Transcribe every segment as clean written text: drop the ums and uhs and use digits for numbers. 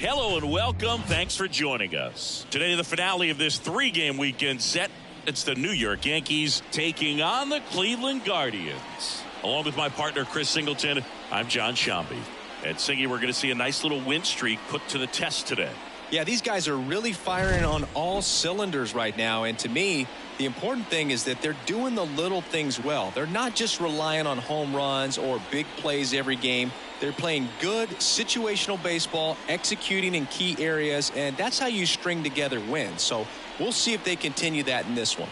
Hello and welcome. Thanks for joining us. Today, the finale of this three-game weekend set. It's the New York Yankees taking on the Cleveland Guardians. Along with my partner, Chris Singleton, I'm John Shambi. At Singy, we're going to see a nice little win streak put to the test today. Yeah, these guys are really firing on all cylinders right now. And to me, the important thing is that they're doing the little things well. They're not just relying on home runs or big plays every game. They're playing good situational baseball, executing in key areas, and that's how you string together wins. So we'll see if they continue that in this one.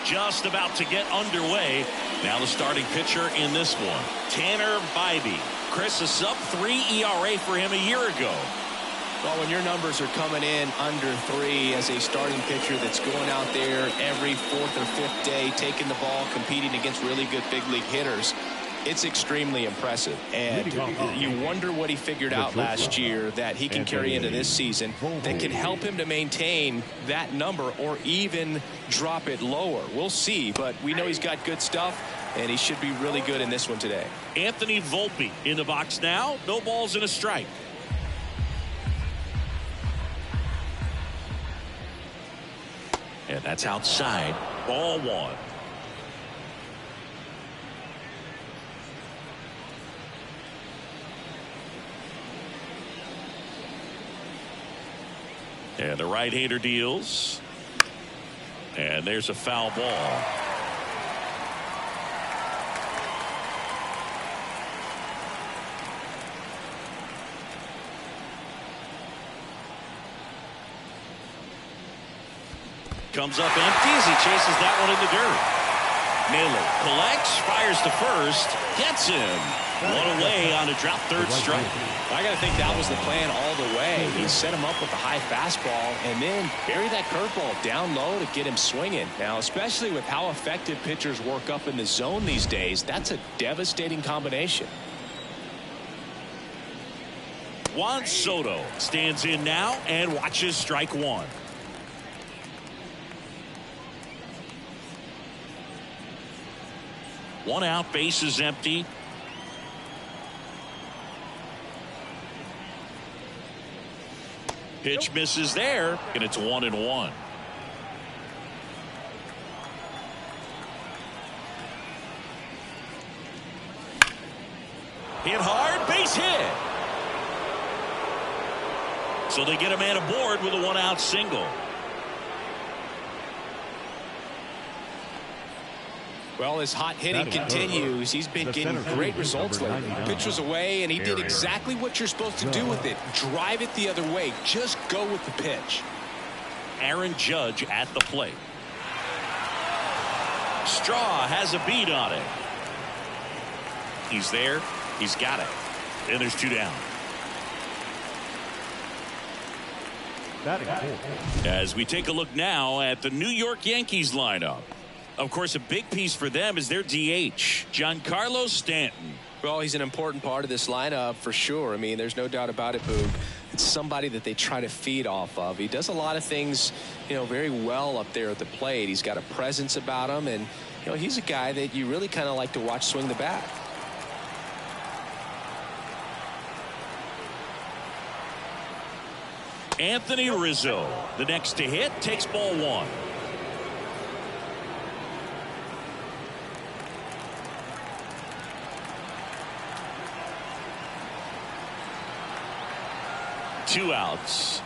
Just about to get underway. Now the starting pitcher in this one, Tanner Bybee. Chris, a sub-3 ERA for him a year ago. Well, when your numbers are coming in under 3 as a starting pitcher that's going out there every fourth or fifth day, taking the ball, competing against really good big league hitters, it's extremely impressive. And you wonder what he figured out last year that he can carry into this season that can help him to maintain that number or even drop it lower. We'll see, but we know he's got good stuff, and he should be really good in this one today. Anthony Volpe in the box now. No balls and a strike. And that's outside. Ball one. And the right-hander deals. And there's a foul ball. Comes up empty as he chases that one in the dirt. Naylor collects, fires to first, gets him. One away on a drop third strike. I got to think that was the plan all the way. He set him up with a high fastball and then bury that curveball down low to get him swinging. Now, especially with how effective pitchers work up in the zone these days, that's a devastating combination. Juan Soto stands in now and watches strike one. One out, base is empty. Pitch misses there, and it's 1-1. Hit hard, base hit. So they get a man aboard with a one-out single. Well, his hot hitting continues. He's been getting great results lately. Pitch was away, and he did exactly what you're supposed to do with it. Drive it the other way. Just go with the pitch. Aaron Judge at the plate. Straw has a beat on it. He's there. He's got it. And there's two down. As we take a look now at the New York Yankees lineup. Of course, a big piece for them is their DH, Giancarlo Stanton. Well, he's an important part of this lineup for sure. I mean, there's no doubt about it, Boog. It's somebody that they try to feed off of. He does a lot of things, very well up there at the plate. He's got a presence about him, and, he's a guy that you really kind of like to watch swing the bat. Anthony Rizzo, the next to hit, takes ball one. Two outs.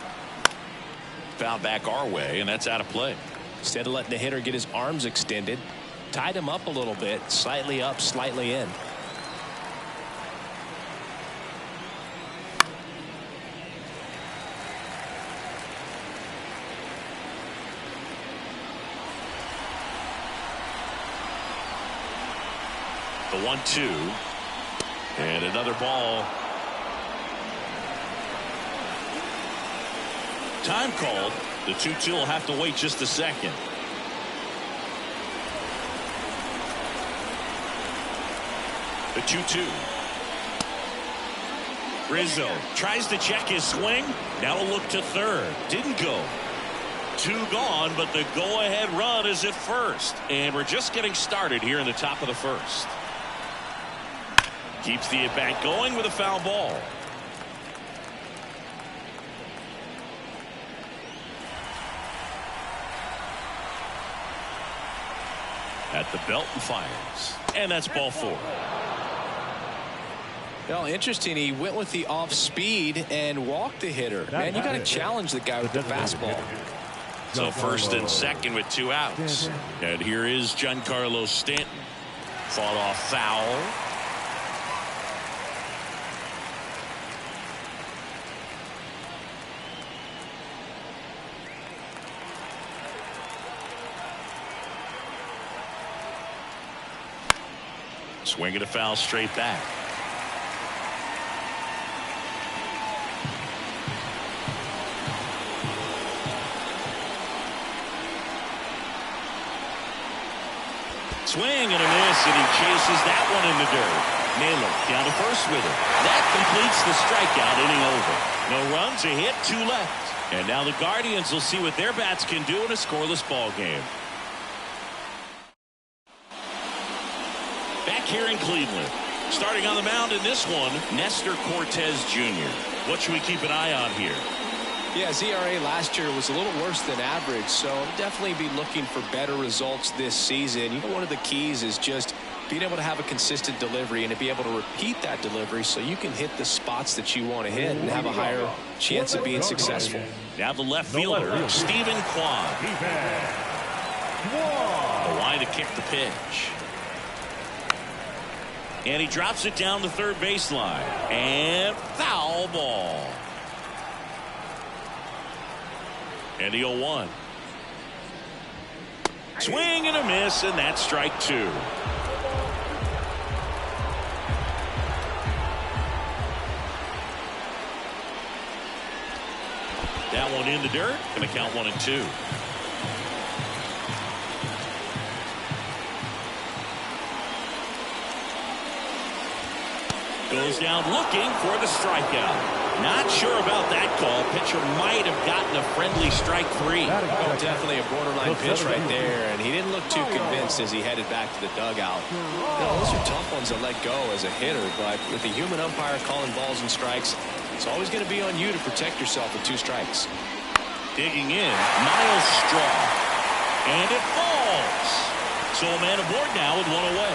Foul back our way, and that's out of play. Instead of letting the hitter get his arms extended, tied him up a little bit, slightly up, slightly in. The 1-2. And another ball. Time called. The 2-2 will have to wait just a second. The 2-2. Rizzo tries to check his swing. Now a look to third. Didn't go. Two gone, but the go-ahead run is at first. And we're just getting started here in the top of the first. Keeps the at-bat going with a foul ball. At the belt and fires. And that's ball 4. Well, interesting. He went with the off speed and walked the hitter. Man, you got to challenge the guy with the fastball. So first and second with 2 outs. And here is Giancarlo Stanton. Fought off foul. Swing and a foul straight back. Swing and a miss, and he chases that one in the dirt. Naylor down to first with it. That completes the strikeout, inning over. No runs, a hit, 2 left. And now the Guardians will see what their bats can do in a scoreless ball game. Back here in Cleveland. Starting on the mound in this one, Nestor Cortez Jr. What should we keep an eye on here? Yeah, his ERA last year was a little worse than average, so definitely be looking for better results this season. You know, one of the keys is just being able to have a consistent delivery and to be able to repeat that delivery so you can hit the spots that you want to hit and have a higher chance of being successful. Now the left fielder, Stephen Kwan. The line to kick the pitch. And he drops it down the third baseline. And foul ball. And the 0-1. Swing and a miss, and that's strike 2. That one in the dirt. Going to count 1-2. Goes down looking for the strikeout. Not sure about that call. Pitcher might have gotten a friendly strike 3. Oh, definitely a borderline pitch right there, and he didn't look too convinced as he headed back to the dugout. You know, those are tough ones to let go as a hitter, but with the human umpire calling balls and strikes, it's always going to be on you to protect yourself with 2 strikes. Digging in, Miles Straw. And it falls. So a man aboard now with 1 away.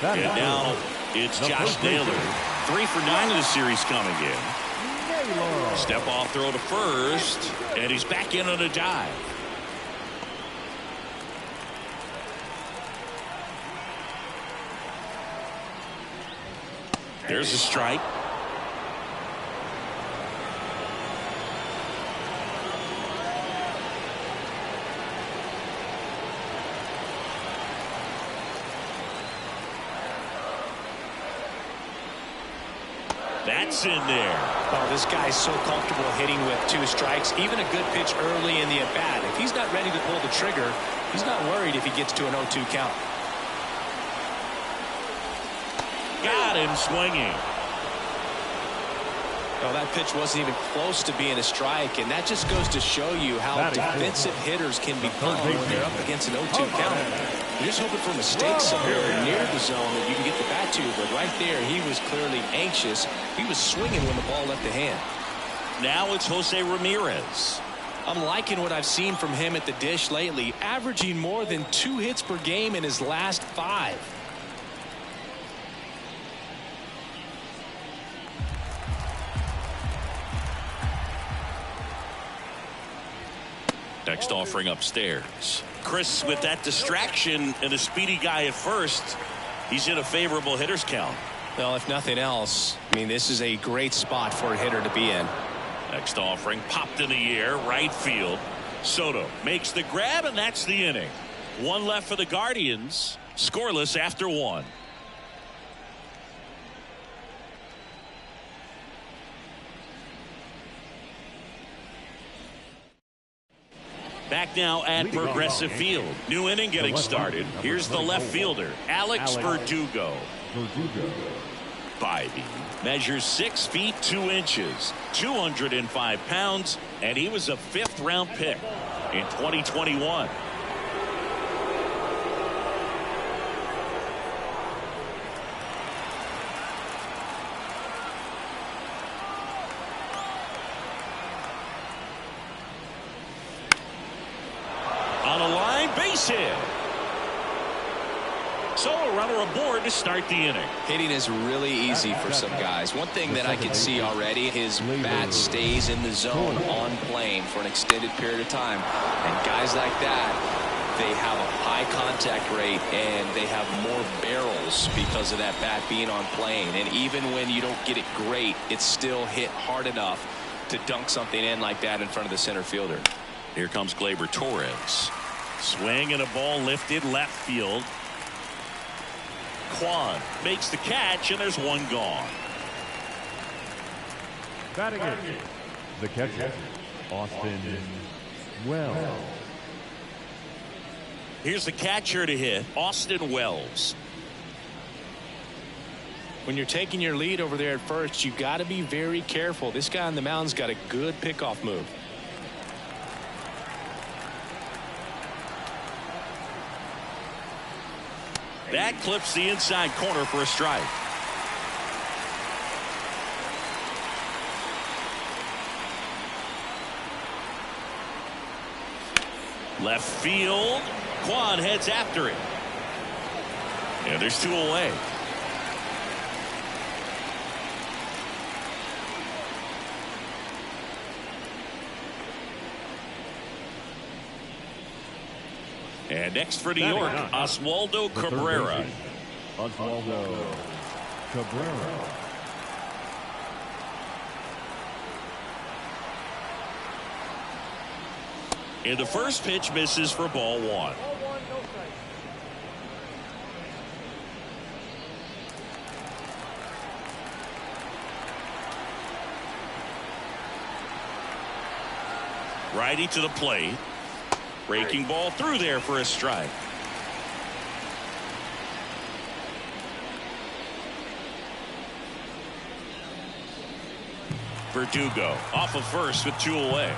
And now it's Josh Naylor. 3 for 9 in the series coming in. Step off throw to first. And he's back in on a dive. There's a strike. That's in there. Oh, this guy's so comfortable hitting with 2 strikes. Even a good pitch early in the at-bat. If he's not ready to pull the trigger, he's not worried if he gets to an 0-2 count. Got him swinging. Oh, that pitch wasn't even close to being a strike, and that just goes to show you how defensive hitters can become when they're up against an 0-2 count. You're just hoping for mistakes somewhere near the zone that you can get the bat to, but right there he was clearly anxious. He was swinging when the ball left the hand. Now it's Jose Ramirez. I'm liking what I've seen from him at the dish lately, averaging more than 2 hits per game in his last 5. Next offering upstairs. Chris, with that distraction and a speedy guy at first, he's in a favorable hitter's count. Well, if nothing else, I mean, this is a great spot for a hitter to be in. Next offering popped in the air, right field. Soto makes the grab, and that's the inning. 1 left for the Guardians. Scoreless after 1. Back now at Progressive Field. New inning getting started. Here's the left fielder, Alex Verdugo. Bybee measures 6 feet 2 inches, 205 pounds, and he was a 5th-round pick in 2021. On a line, base hit. So a runner aboard to start the inning. Hitting is really easy for some guys. One thing that I can see already, his bat stays in the zone on plane for an extended period of time. And guys like that, they have a high contact rate and they have more barrels because of that bat being on plane. And even when you don't get it great, it's still hit hard enough to dunk something in like that in front of the center fielder. Here comes Gleyber Torres. Swing and a ball lifted left field. Kwan makes the catch, and there's one gone. Batting it, the catcher, Austin Wells. Here's the catcher to hit, Austin Wells. When you're taking your lead over there at first, you got to be very careful. This guy on the mound's got a good pickoff move. That clips the inside corner for a strike. Left field. Kwan heads after it. And there's two away. And next for New York, Oswaldo Cabrera. Oswaldo Cabrera. And the first pitch misses for ball one. Righty to the plate. Breaking ball through there for a strike. Verdugo off of first with two away.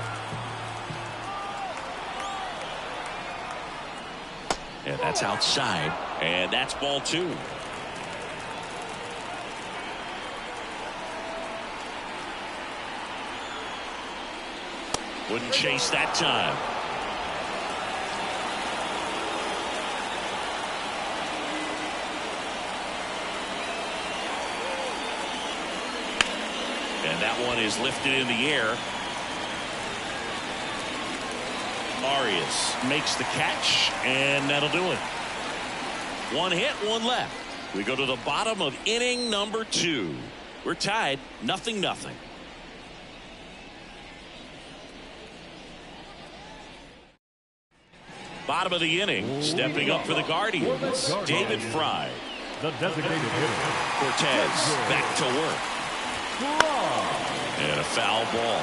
And that's outside. And that's ball two. Wouldn't chase that time. And that one is lifted in the air. Arias makes the catch, and that'll do it. One hit, one left. We go to the bottom of inning number 2. We're tied 0-0. Bottom of the inning, stepping up for the Guardians, David Fry. The designated hitter, Cortez back to work. And a foul ball.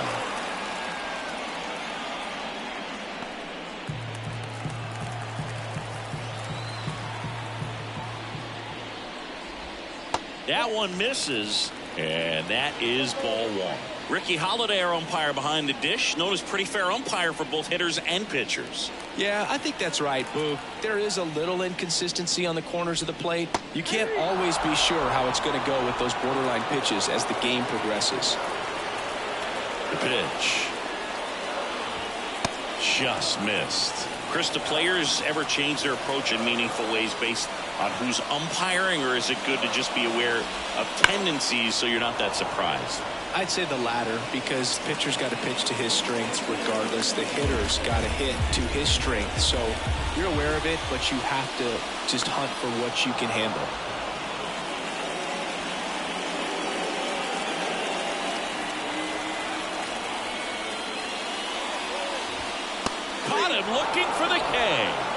That one misses, and that is ball one. Ricky Holiday, our umpire behind the dish, known as pretty fair umpire for both hitters and pitchers. Yeah, I think that's right, Boog. There is a little inconsistency on the corners of the plate. You can't always be sure how it's going to go with those borderline pitches as the game progresses. The pitch. Just missed. Chris, do players ever change their approach in meaningful ways based on who's umpiring, or is it good to just be aware of tendencies so you're not that surprised? I'd say the latter, because the pitcher's got to pitch to his strengths regardless. The hitter's got to hit to his strength. So you're aware of it, but you have to just hunt for what you can handle. Caught him looking for the K.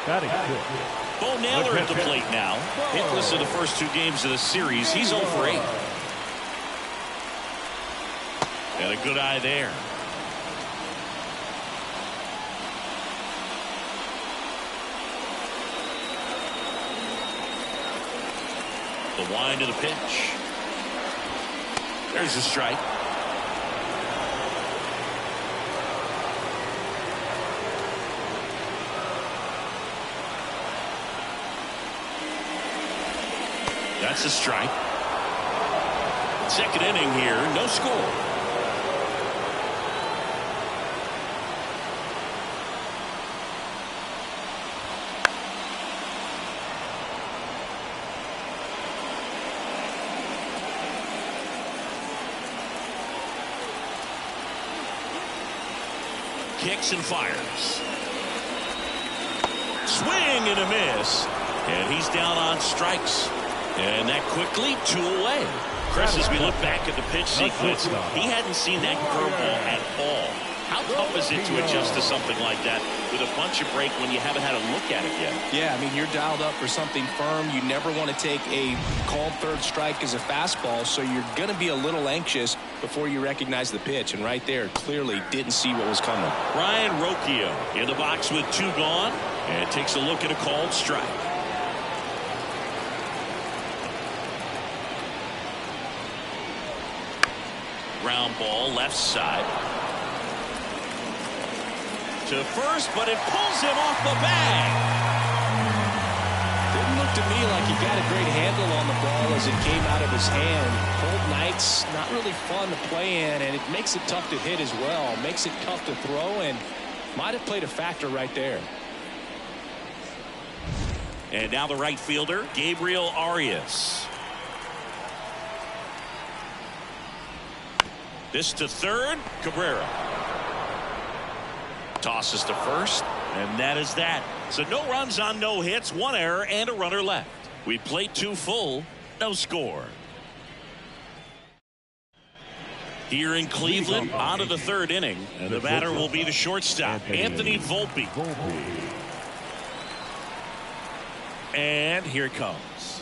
batting fifth. Bo Naylor at the plate now. Hitless in the first 2 games of the series. He's 0 for 8. And a good eye there. The wind of the pitch. There's a strike. That's a strike. Second inning here, no score. kicks and fires. Swing and a miss. And he's down on strikes. And that quickly, 2 away. Chris, as we look back at the pitch sequence, he hadn't seen that curveball at all. How tough is it to adjust to something like that with a bunch of break when you haven't had a look at it yet? Yeah, I mean, you're dialed up for something firm. You never want to take a called third strike as a fastball, so you're going to be a little anxious before you recognize the pitch. And right there, clearly didn't see what was coming. Ryan Rocchio in the box with 2 gone and takes a look at a called strike. Ground ball left side. To first, but it pulls him off the bag. Didn't look to me like he got a great handle on the ball as it came out of his hand. Cold nights, not really fun to play in, and it makes it tough to hit as well. Makes it tough to throw, and might have played a factor right there. And now the right fielder, Gabriel Arias. This to third, Cabrera. Tosses to first, and that is that. So no runs on no hits, 1 error, and a runner left. We played 2 full, no score. Here in Cleveland, on to the 3rd inning. And the batter will be the shortstop, Anthony Volpe. And here it comes.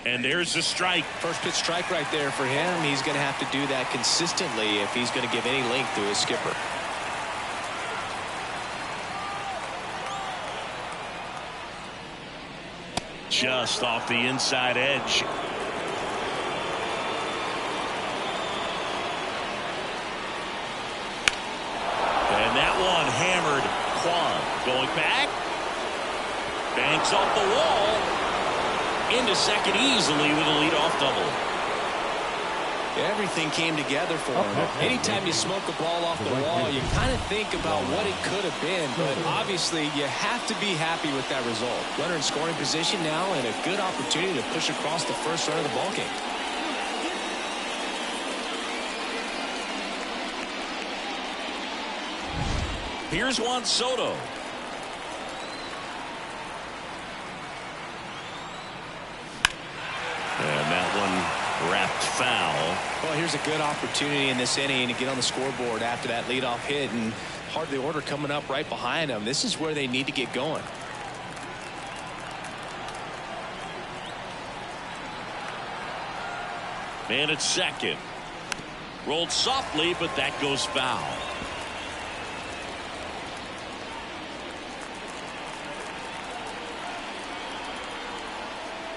And there's the strike. First pitch strike right there for him. He's going to have to do that consistently if he's going to give any length to his skipper. Just off the inside edge. And that one hammered. Kwan going back. Banks off the wall. Into second easily with a leadoff double. Everything came together for him. Anytime you smoke a ball off the wall, you kind of think about what it could have been, but obviously you have to be happy with that result. Runner in scoring position now and a good opportunity to push across the first run of the ballgame. Here's Juan Soto. And that one wrapped foul. Well, here's a good opportunity in this inning to get on the scoreboard after that leadoff hit, and part of the order coming up right behind them. This is where they need to get going. Man at second. Rolled softly, but that goes foul.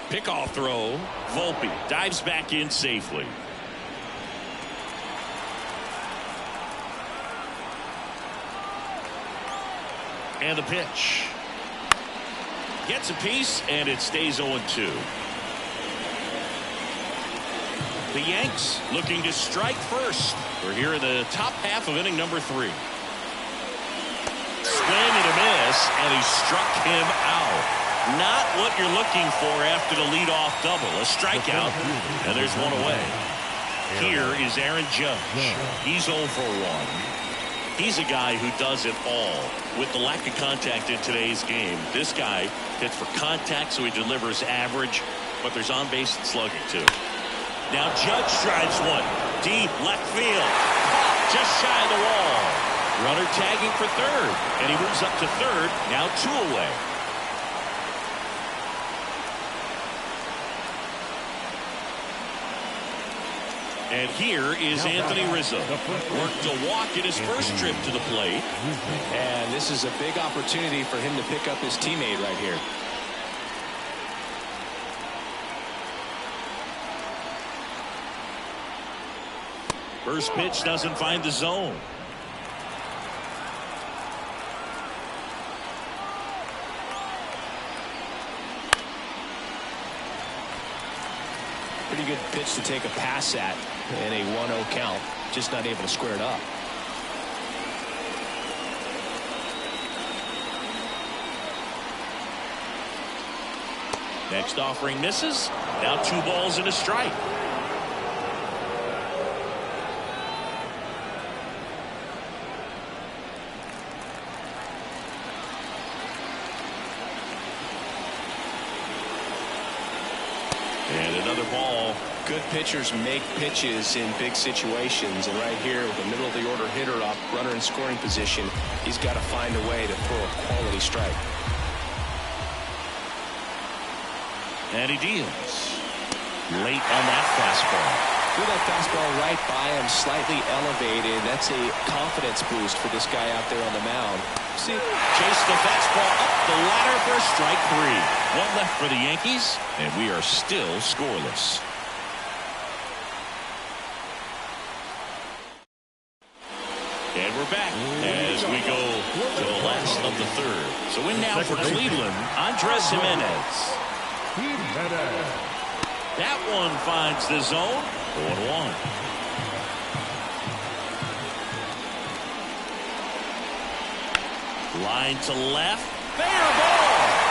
Pickoff throw. Volpe dives back in safely. And the pitch. Gets a piece, and it stays 0-2. The Yanks looking to strike first. We're here in the top half of inning number 3. Swing and a miss, and he struck him out. Not what you're looking for after the leadoff double. A strikeout, and there's one away. Here is Aaron Judge. He's 0 for 1. He's a guy who does it all. With the lack of contact in today's game, this guy hits for contact, so he delivers average, but there's on-base and slugging, too. Now Judge drives one. Deep left field. Caught just shy of the wall. Runner tagging for third, and he moves up to third. Now 2 away. And here is Anthony Rizzo. Worked a walk in his first trip to the plate. And this is a big opportunity for him to pick up his teammate right here. First pitch doesn't find the zone. Pretty good pitch to take a pass at in a 1-0 count. Just not able to square it up. Next offering misses. Now 2 balls and a strike. another ball. Good pitchers make pitches in big situations, and right here with the middle of the order hitter up, runner in scoring position, he's got to find a way to throw a quality strike. And he deals late on that fastball. Threw that fastball right by him, slightly elevated. That's a confidence boost for this guy out there on the mound. See, chase the fastball up the ladder for strike 3. One left for the Yankees, and we are still scoreless. And we're back as we go to the last of the third. So in now for Cleveland, Andres Jimenez. That one finds the zone. 0-1. Line to left. Fair ball.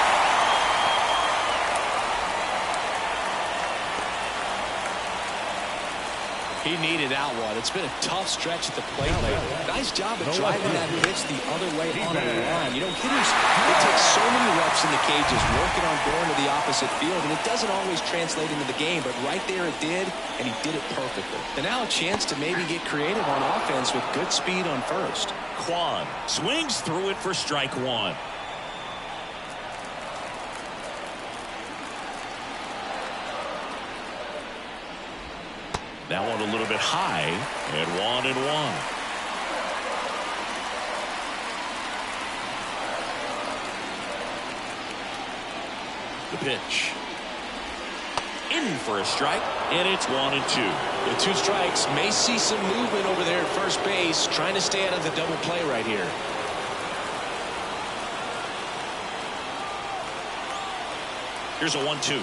He needed that one. It's been a tough stretch at the plate lately. Nice job of driving that pitch the other way on the line. You know, hitters, it takes so many reps in the cages working on going to the opposite field, and it doesn't always translate into the game, but right there it did, and he did it perfectly. And now a chance to maybe get creative on offense with good speed on first. Kwan swings through it for strike 1. That one a little bit high at 1-1. The pitch. In for a strike, and it's 1-2. The 2 strikes. May see some movement over there at first base, trying to stay out of the double play right here. Here's a 1-2.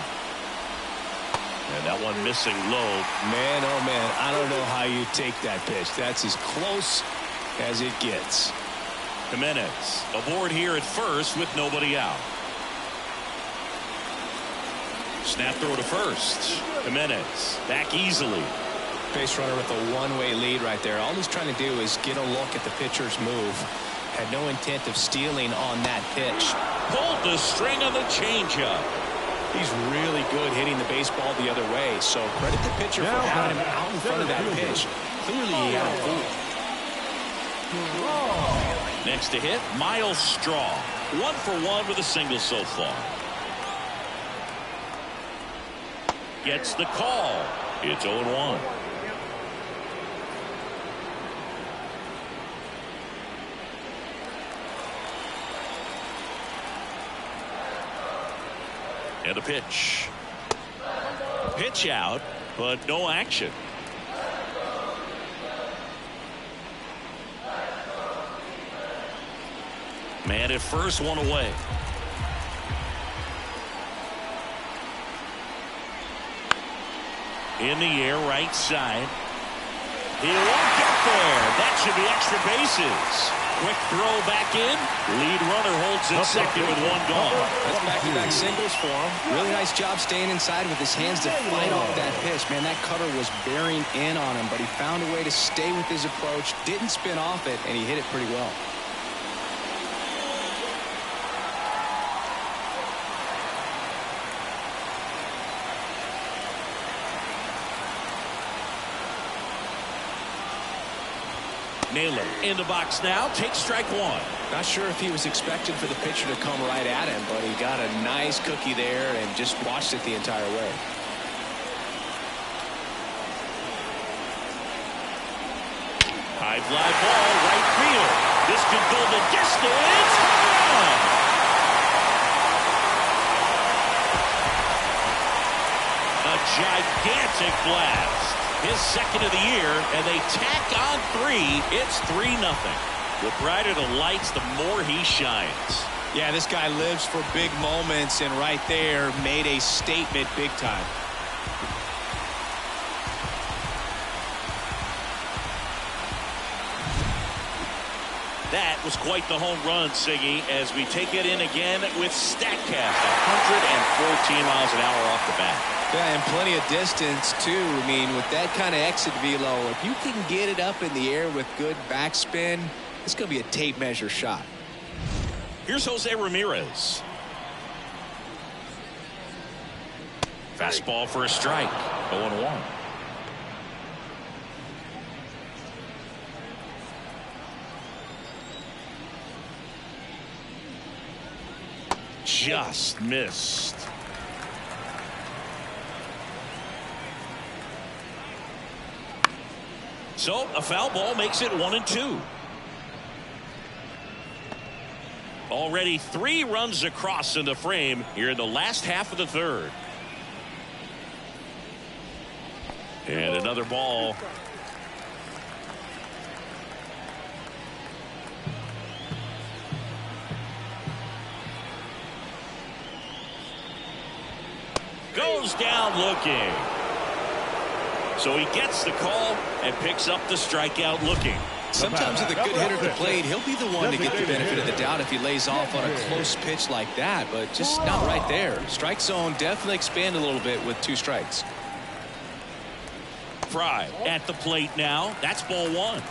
And that one missing low. Man, oh man, I don't know how you take that pitch. That's as close as it gets. Jimenez aboard here at first with nobody out. Snap throw to first. Jimenez back easily. Base runner with a one-way lead right there. All he's trying to do is get a look at the pitcher's move. Had no intent of stealing on that pitch. Pulled the string on the changeup. He's really good hitting the baseball the other way, so credit the pitcher for having him out in front of that pitch. Clearly he had a fool. Next to hit, Miles Straw. 1 for 1 with a single so far. Gets the call. It's 0-1. And a pitch. Pitch out, but no action. Man at first, one away. In the air, right side. He won't get there. That should be extra bases. Quick throw back in. Lead runner holds it second with 1 gone. That's back-to-back singles for him. Really nice job staying inside with his hands to fight off that pitch. Man, that cutter was bearing in on him, but he found a way to stay with his approach, didn't spin off it, and he hit it pretty well. Naylor in the box now. Takes strike 1. Not sure if he was expecting for the pitcher to come right at him, but he got a nice cookie there and just watched it the entire way. High fly ball, right field. This could go the distance. A gigantic blast. His second of the year, and they tack on 3. It's 3-0. The brighter the lights, the more he shines. Yeah, this guy lives for big moments, and right there made a statement big time. That was quite the home run, Siggy, as we take it in again with StatCast. 114 miles an hour off the bat. Yeah, and plenty of distance, too. I mean, with that kind of exit velo, if you can get it up in the air with good backspin, it's going to be a tape measure shot. Here's Jose Ramirez. Fastball for a strike. 0-1. Just missed. So a foul ball makes it 1-2. Already 3 runs across in the frame here in the last half of the third. And another ball. Goes down looking. So he gets the call and picks up the strikeout looking. Sometimes with a good hitter at the plate, he'll be the one to get the benefit of the doubt if he lays off on a close pitch like that, but just not right there. Strike zone definitely expand a little bit with 2 strikes. Fry at the plate now. That's ball 1.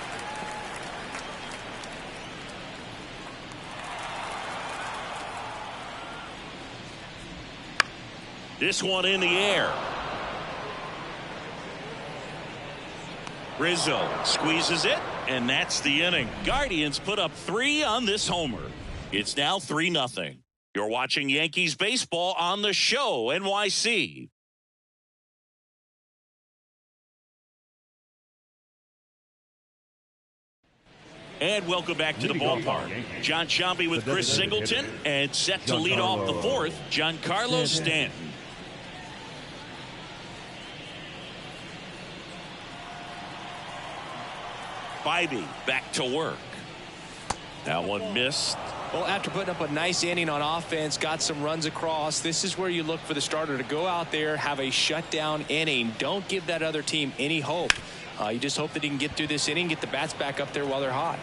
This one in the air. Rizzo squeezes it, and that's the inning. Guardians put up 3 on this homer. It's now 3-0. You're watching Yankees baseball on the show, NYC. And welcome back to the ballpark. John Sciambi with Chris Singleton, and set to lead off the 4th, Giancarlo Stanton. Bybee back to work. That one missed. Well, after putting up a nice inning on offense, got some runs across, this is where you look for the starter to go out there, have a shutdown inning. Don't give that other team any hope. You just hope that he can get through this inning, get the bats back up there while they're hot.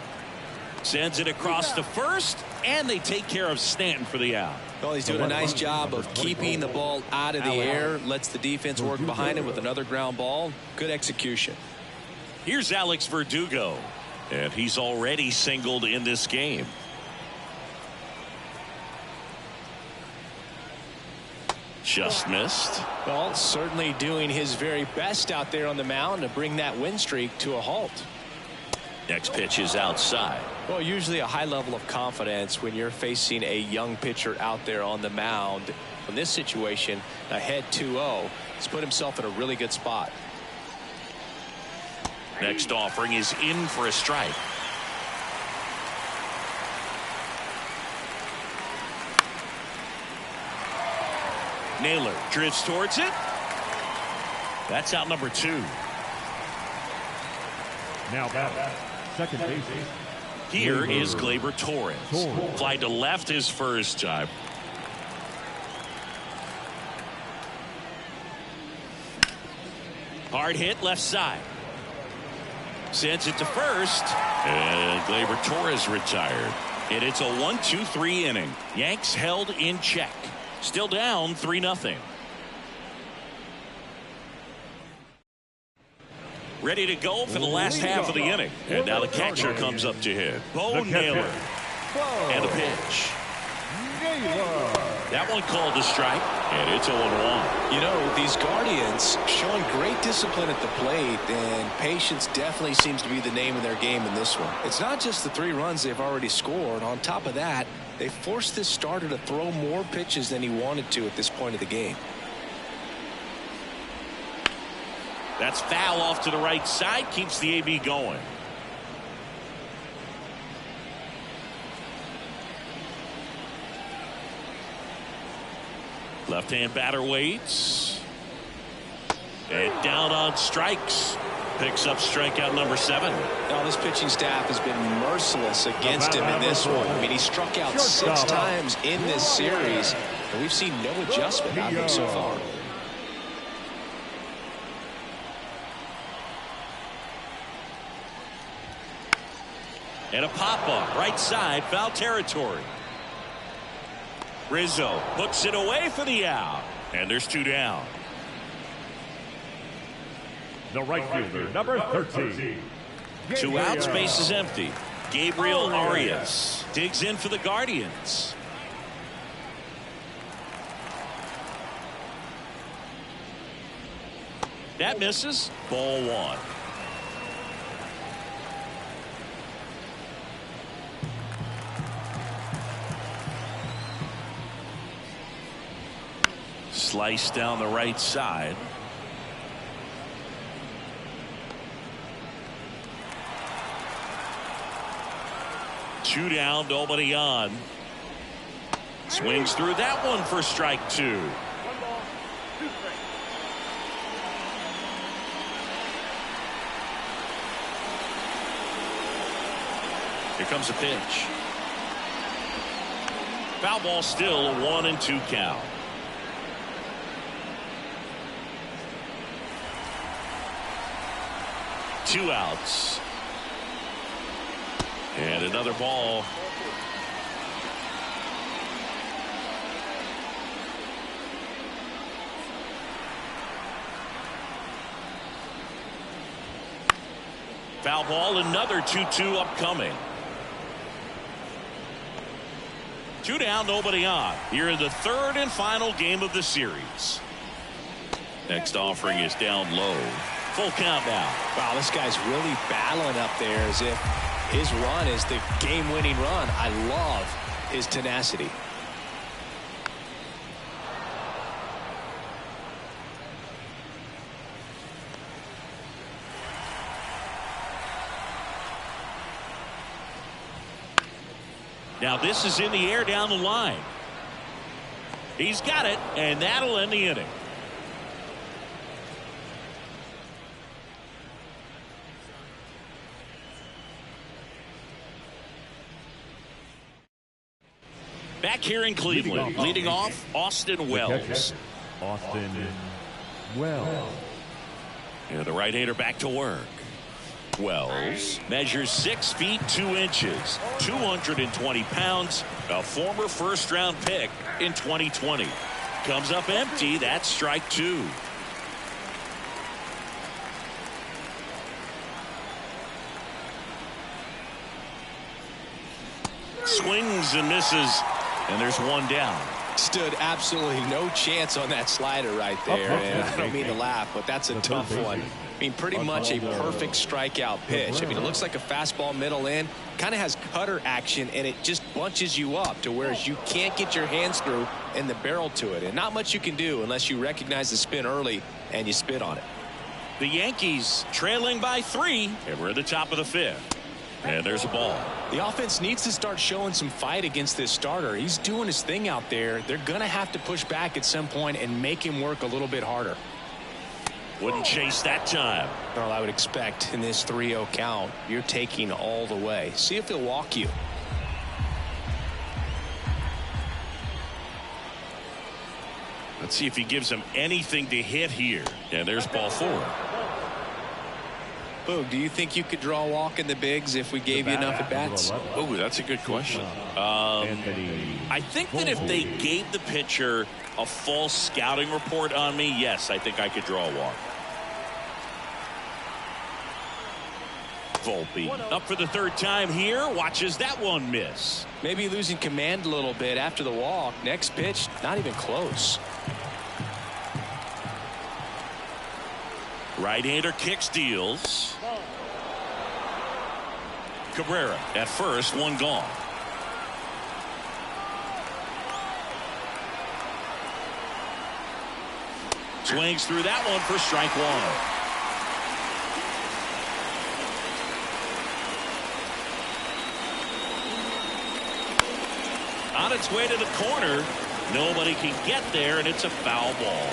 Sends it across to first, and they take care of Stanton for the out. Well, he's doing a nice job of keeping the ball out of the air, lets the defense work behind him with another ground ball. Good execution. Here's Alex Verdugo, and he's already singled in this game. Just missed. Well, certainly doing his very best out there on the mound to bring that win streak to a halt. Next pitch is outside. Well, usually a high level of confidence when you're facing a young pitcher out there on the mound. In this situation, ahead 2-0, he's put himself in a really good spot. Next offering is in for a strike. Naylor drifts towards it. That's out number 2. Now batting, second base. Here is Gleyber Torres. Fly to left his first time. Hard hit left side. Sends it to first. And Gleyber Torres retired. And it's a 1-2-3 inning. Yanks held in check. Still down 3-0. Ready to go for the last half of the inning. And now the catcher comes up to hit. Bo Naylor. And a pitch. That one called a strike, and it's 0-1. You know, these Guardians showing great discipline at the plate, and patience definitely seems to be the name of their game in this one. It's not just the 3 runs they've already scored. On top of that, they forced this starter to throw more pitches than he wanted to at this point of the game. That's foul off to the right side, keeps the AB going. Left-hand batter waits. And down on strikes. Picks up strikeout number 7. Now, this pitching staff has been merciless against him in this one. I mean, he struck out 6 times in this series, and we've seen no adjustment out of him so far. And a pop-up, right side, foul territory. Rizzo hooks it away for the out. And there's 2 down. The right fielder, number 13. 2 outs, base is empty. Gabriel Arias digs in for the Guardians. That misses. Ball one. Slice down the right side. Two down, nobody on. Swings through that one for strike two. Here comes a pitch. Foul ball, still a 1-2 count. Two outs. And another ball. Foul ball, another 2-2 upcoming. Two down, nobody on. Here in the third and final game of the series. Next offering is down low. Full count now. Wow, this guy's really battling up there as if his run is the game-winning run. I love his tenacity. Now this is in the air down the line. He's got it, and that'll end the inning. Back here in Cleveland, leading off, Austin Wells. Austin Wells. Yeah, the right-hander back to work. Wells measures 6 feet 2 inches, 220 pounds, a former first-round pick in 2020. Comes up empty. That's strike two. Swings and misses, and there's one down. Stood absolutely no chance on that slider right there. And I don't mean to laugh, but that's a tough one. I mean, pretty much a perfect strikeout pitch. I mean, it looks like a fastball middle in, kind of has cutter action, and it just bunches you up to where you can't get your hands through and the barrel to it. And not much you can do unless you recognize the spin early and you spit on it. The Yankees trailing by 3, and we're at the top of the 5th. And there's a ball. The offense needs to start showing some fight against this starter. He's doing his thing out there. They're going to have to push back at some point and make him work a little bit harder. Wouldn't chase that time. Well, I would expect in this 3-0 count, you're taking all the way. See if he'll walk you. Let's see if he gives him anything to hit here. And there's ball 4. Boog, do you think you could draw a walk in the bigs if we gave you enough at bats? Oh, that's a good question. I think that if they gave the pitcher a false scouting report on me, yes, I think I could draw a walk. Volpe up for the 3rd time here. Watches that one miss. Maybe losing command a little bit after the walk. Next pitch, not even close. Right-hander kicks, deals. Cabrera at first, one gone. Swings through that one for strike 1. On its way to the corner. Nobody can get there, and it's a foul ball.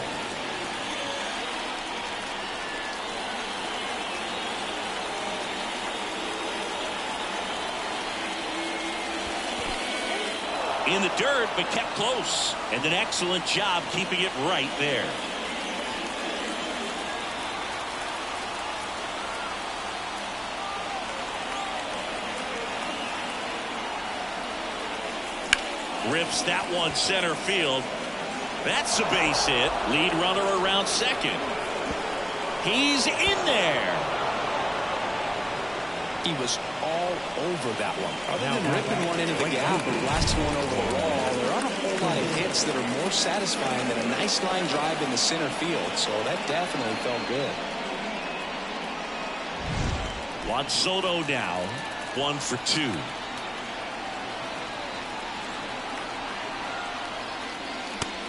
In the dirt, but kept close. And an excellent job keeping it right there. Rips that one center field. That's a base hit. Lead runner around second. He's in there. He was all over that one. Other than ripping one into the gap and blasting one over the wall, there aren't a whole lot of hits that are more satisfying than a nice line drive in the center field. So that definitely felt good. Juan Soto now 1 for 2.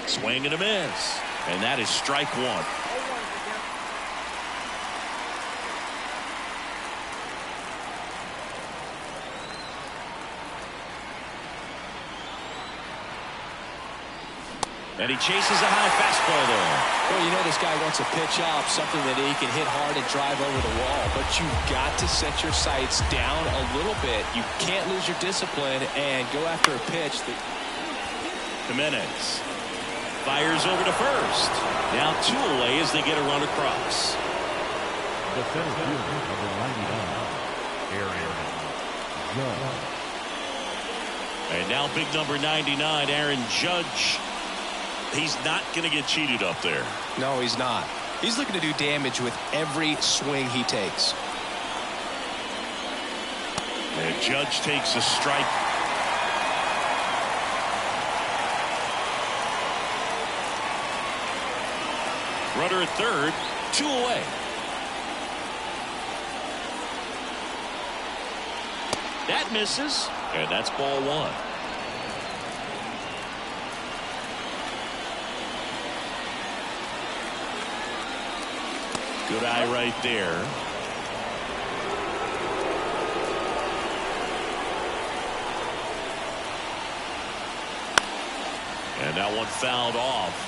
Swing and a miss. And that is strike one. And he chases a high fastball there. Well, you know this guy wants a pitch up, something that he can hit hard and drive over the wall. But you've got to set your sights down a little bit. You can't lose your discipline and go after a pitch. Jimenez fires over to first. Now 2 away as they get a run across. The center fielder, number 99, Aaron Judge. And now big number 99, Aaron Judge. He's not going to get cheated up there. No, he's not. He's looking to do damage with every swing he takes. And Judge takes a strike. Runner at third, 2 away. That misses, and that's ball 1. Good eye right there. And that one fouled off.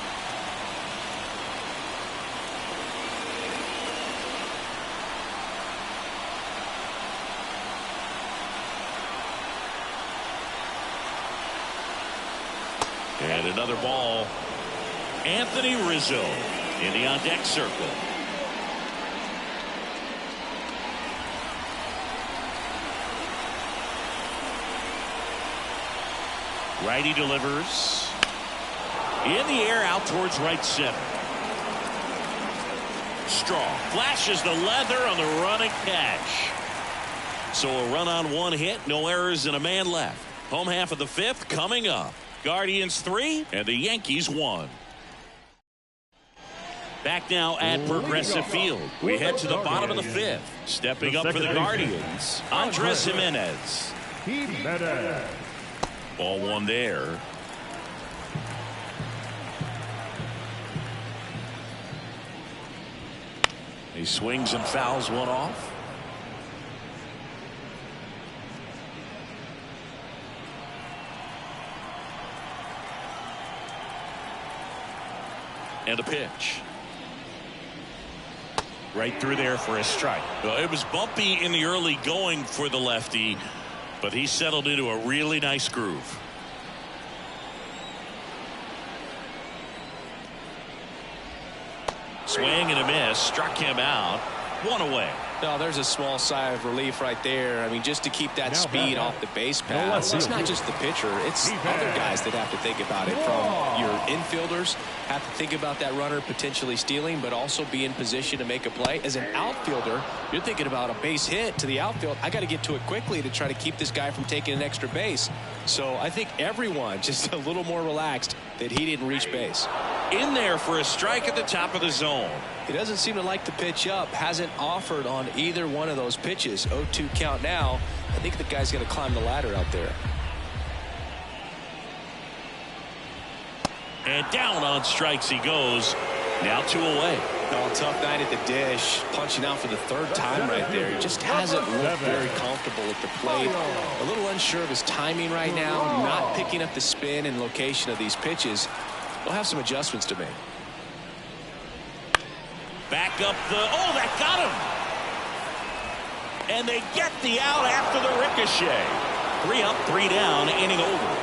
And another ball. Anthony Rizzo in the on-deck circle. Righty delivers. In the air out towards right center. Strong flashes the leather on the running catch. So a run on 1 hit, no errors and a man left. Home half of the 5th coming up. Guardians 3 and the Yankees 1. Back now at Progressive Field. We head to the bottom of the 5th. Stepping up for the Guardians, Andres Jimenez. Ball 1 there. He swings and fouls one off. And a pitch. Right through there for a strike. Well, it was bumpy in the early going for the lefty, but he settled into a really nice groove. Swing and a miss. Struck him out. 1 away. No, there's a small sigh of relief right there. I mean, just to keep that speed off the base paths. It's not just the pitcher. It's other guys that have to think about it. From your infielders have to think about that runner potentially stealing, but also be in position to make a play. As an outfielder, you're thinking about a base hit to the outfield. I got to get to it quickly to try to keep this guy from taking an extra base. So I think everyone just a little more relaxed that he didn't reach base. In there for a strike at the top of the zone. He doesn't seem to like to pitch up. Hasn't offered on either one of those pitches. 0-2 count now. I think the guy's going to climb the ladder out there. And down on strikes he goes. Now 2 away. Oh, tough night at the dish. Punching out for the 3rd time right there. He just hasn't looked very comfortable at the plate. A little unsure of his timing right now. Not picking up the spin and location of these pitches. We'll have some adjustments to make. Back up the... Oh, that got him! And they get the out after the ricochet. 3 up, 3 down, inning over.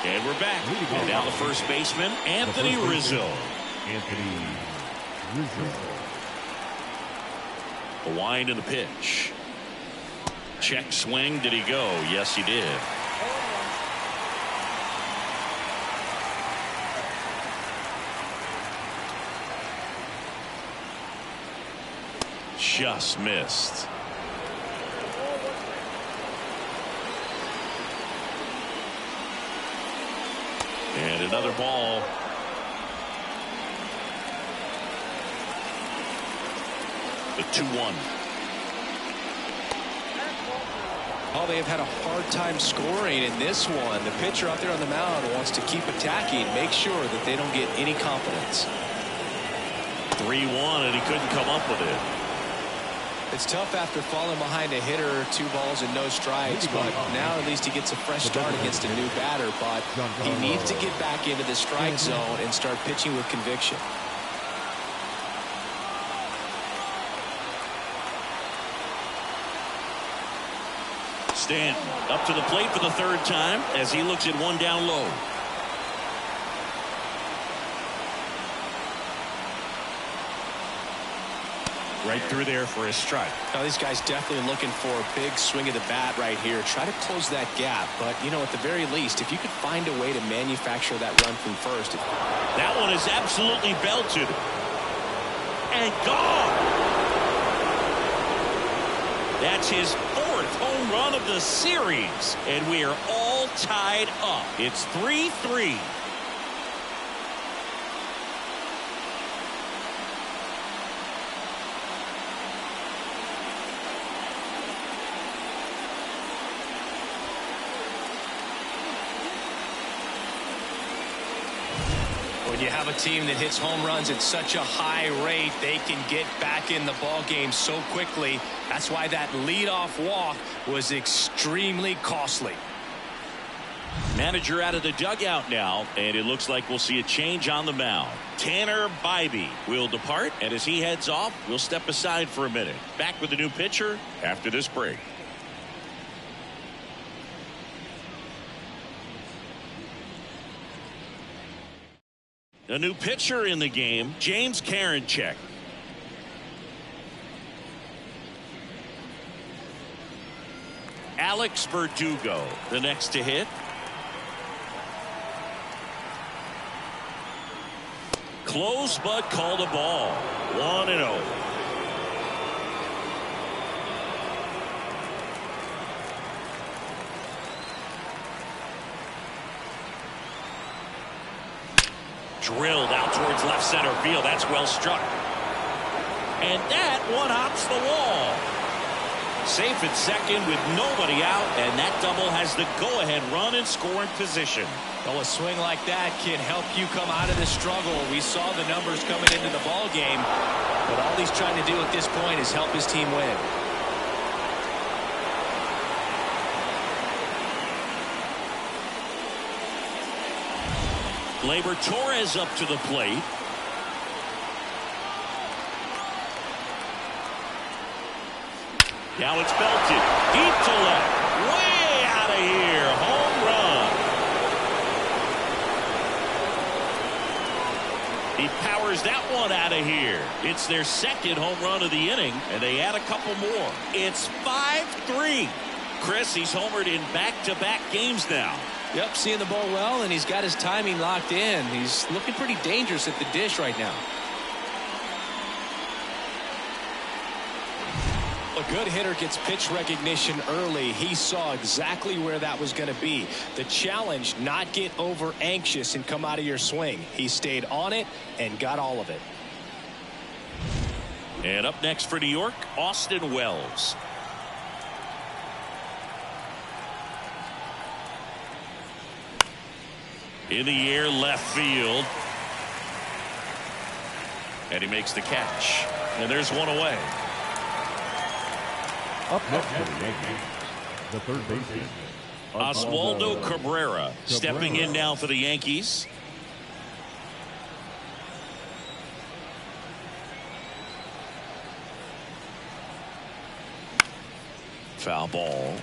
And we're back. And now the first baseman, Anthony Rizzo. A wind in the pitch. Check swing. Did he go? Yes, he did. just missed. And another ball. The 2-1. Oh, they have had a hard time scoring in this one. The pitcher out there on the mound wants to keep attacking, make sure that they don't get any confidence. 3-1, and he couldn't come up with it. It's tough after falling behind a hitter, 2 balls and no strikes, but now at least he gets a fresh start against a new batter. But he needs to get back into the strike zone and start pitching with conviction. Stanton up to the plate for the 3rd time as he looks at 1 down low. Right through there for his strike. Now these guys definitely looking for a big swing of the bat right here. Try to close that gap. But, you know, at the very least, if you could find a way to manufacture that run from first. That one is absolutely belted. And gone. That's his 4th home run of the series. And we are all tied up. It's 3-3. When you have a team that hits home runs at such a high rate, they can get back in the ball game so quickly. That's why that leadoff walk was extremely costly. Manager out of the dugout now, and it looks like we'll see a change on the mound. Tanner Bybee will depart, and as he heads off, we'll step aside for a minute. Back with the new pitcher after this break. A new pitcher in the game, James Karinchak. Alex Verdugo, the next to hit. Close but called a ball. 1-0. Drilled out towards left center field. That's well struck. And that one hops the wall. Safe at second with nobody out, and that double has the go-ahead run in scoring position. Well, a swing like that can help you come out of the struggle. We saw the numbers coming into the ball game, but all he's trying to do at this point is help his team win. Gleyber Torres up to the plate. Now it's belted deep to left, way out of here. Home run. He powers that one out of here. It's their 2nd home run of the inning, and they add a couple more. It's 5-3. Chris, he's homered in back-to-back games now. Yep, seeing the ball well, and he's got his timing locked in. He's looking pretty dangerous at the dish right now. A good hitter gets pitch recognition early. He saw exactly where that was going to be. The challenge, not get over anxious and come out of your swing. He stayed on it and got all of it. And up next for New York, Austin Wells. In the air, left field. And he makes the catch. And there's one away. Up next for the Yankees, the 3rd baseman, Oswaldo Cabrera stepping in now for the Yankees. Foul ball.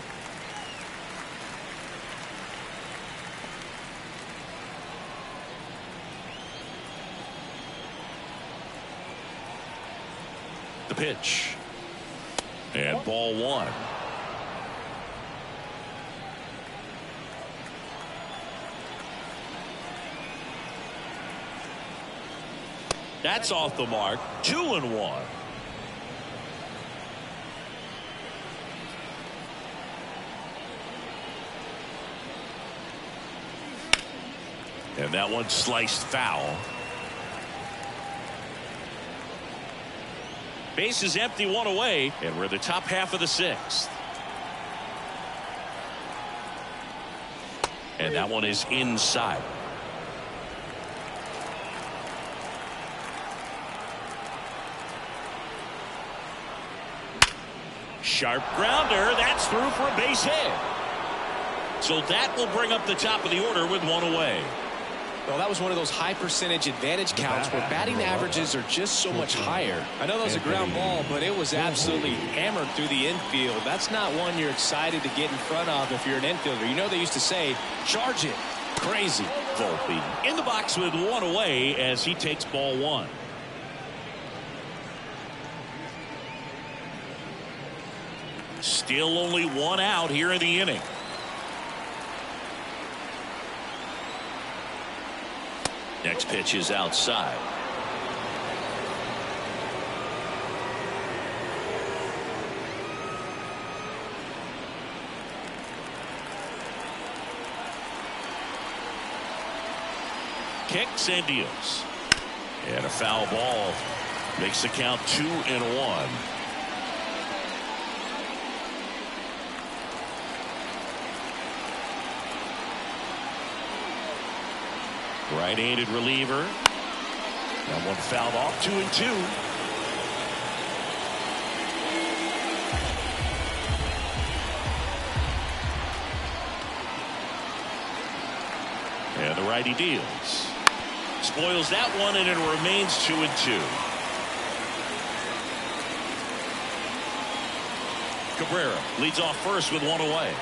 The pitch. And ball 1. That's off the mark. 2-1. And that one sliced foul. Base is empty, one away, and we're in the top half of the sixth. And that one is inside. Sharp grounder. That's through for a base hit. So that will bring up the top of the order with one away. Well, that was one of those high percentage advantage counts where batting averages are just so much higher. I know that was a ground ball, but it was absolutely hammered through the infield. That's not one you're excited to get in front of if you're an infielder. You know they used to say, charge it. Crazy. Volpe in the box with one away as he takes ball one. Still only one out here in the inning. Next pitch is outside. Kicks and deals. And a foul ball makes the count 2-1. Right-handed reliever. That one fouled off. 2-2. And the righty deals. Spoils that one, and it remains 2-2. Cabrera leads off first with one away.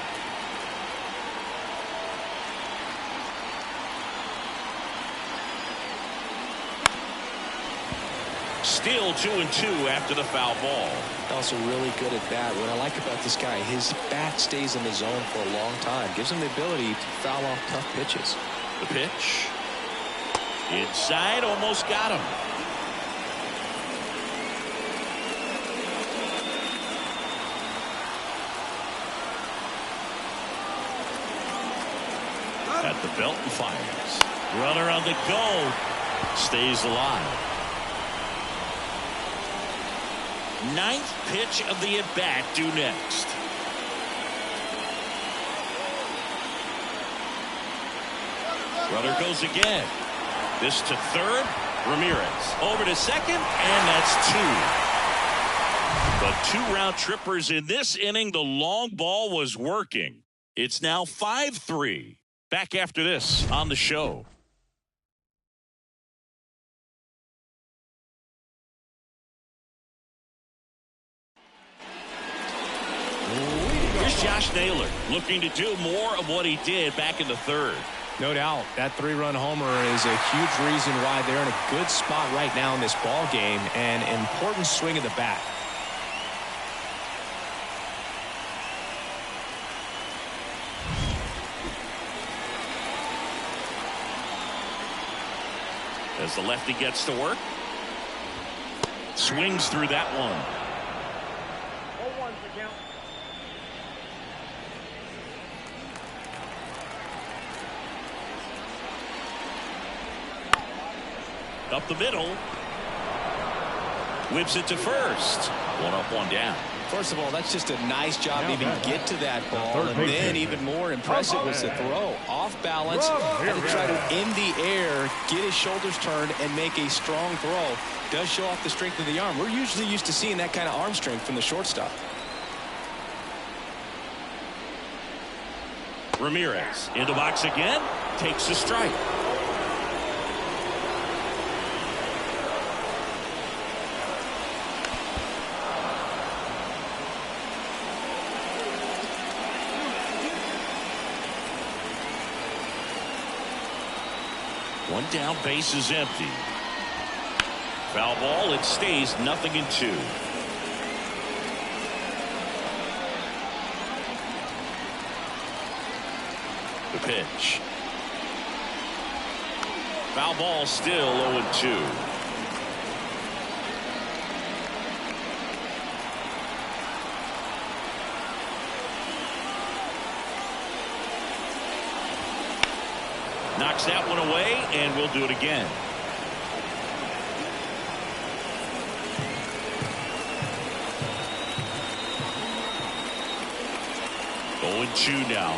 Still 2-2 after the foul ball. Also really good at bat. What I like about this guy, his bat stays in the zone for a long time. Gives him the ability to foul off tough pitches. The pitch. Inside, almost got him. At the belt and fires. Runner on the go. Stays alive. Ninth pitch of the at-bat due next. Runner goes again. This to third. Ramirez over to second, and that's two. The two round trippers in this inning. The long ball was working. It's now 5-3. Back after this on the show. Here's Josh Naylor looking to do more of what he did back in the third. No doubt. That three-run homer is a huge reason why they're in a good spot right now in this ball game, and an important swing of the bat. As the lefty gets to work. Swings through that one. Up the middle. Whips it to first. One up, one down. First of all, that's just a nice job to even get to that ball. And then even more impressive was the throw. Off balance. Had to try to, in the air, get his shoulders turned and make a strong throw. Does show off the strength of the arm. We're usually used to seeing that kind of arm strength from the shortstop. Ramirez in the box again. Takes a strike. One down, base is empty. Foul ball, it stays 0-2. The pitch. Foul ball, still 0-2. Knocks that one away, and we'll do it again. Going 2 now.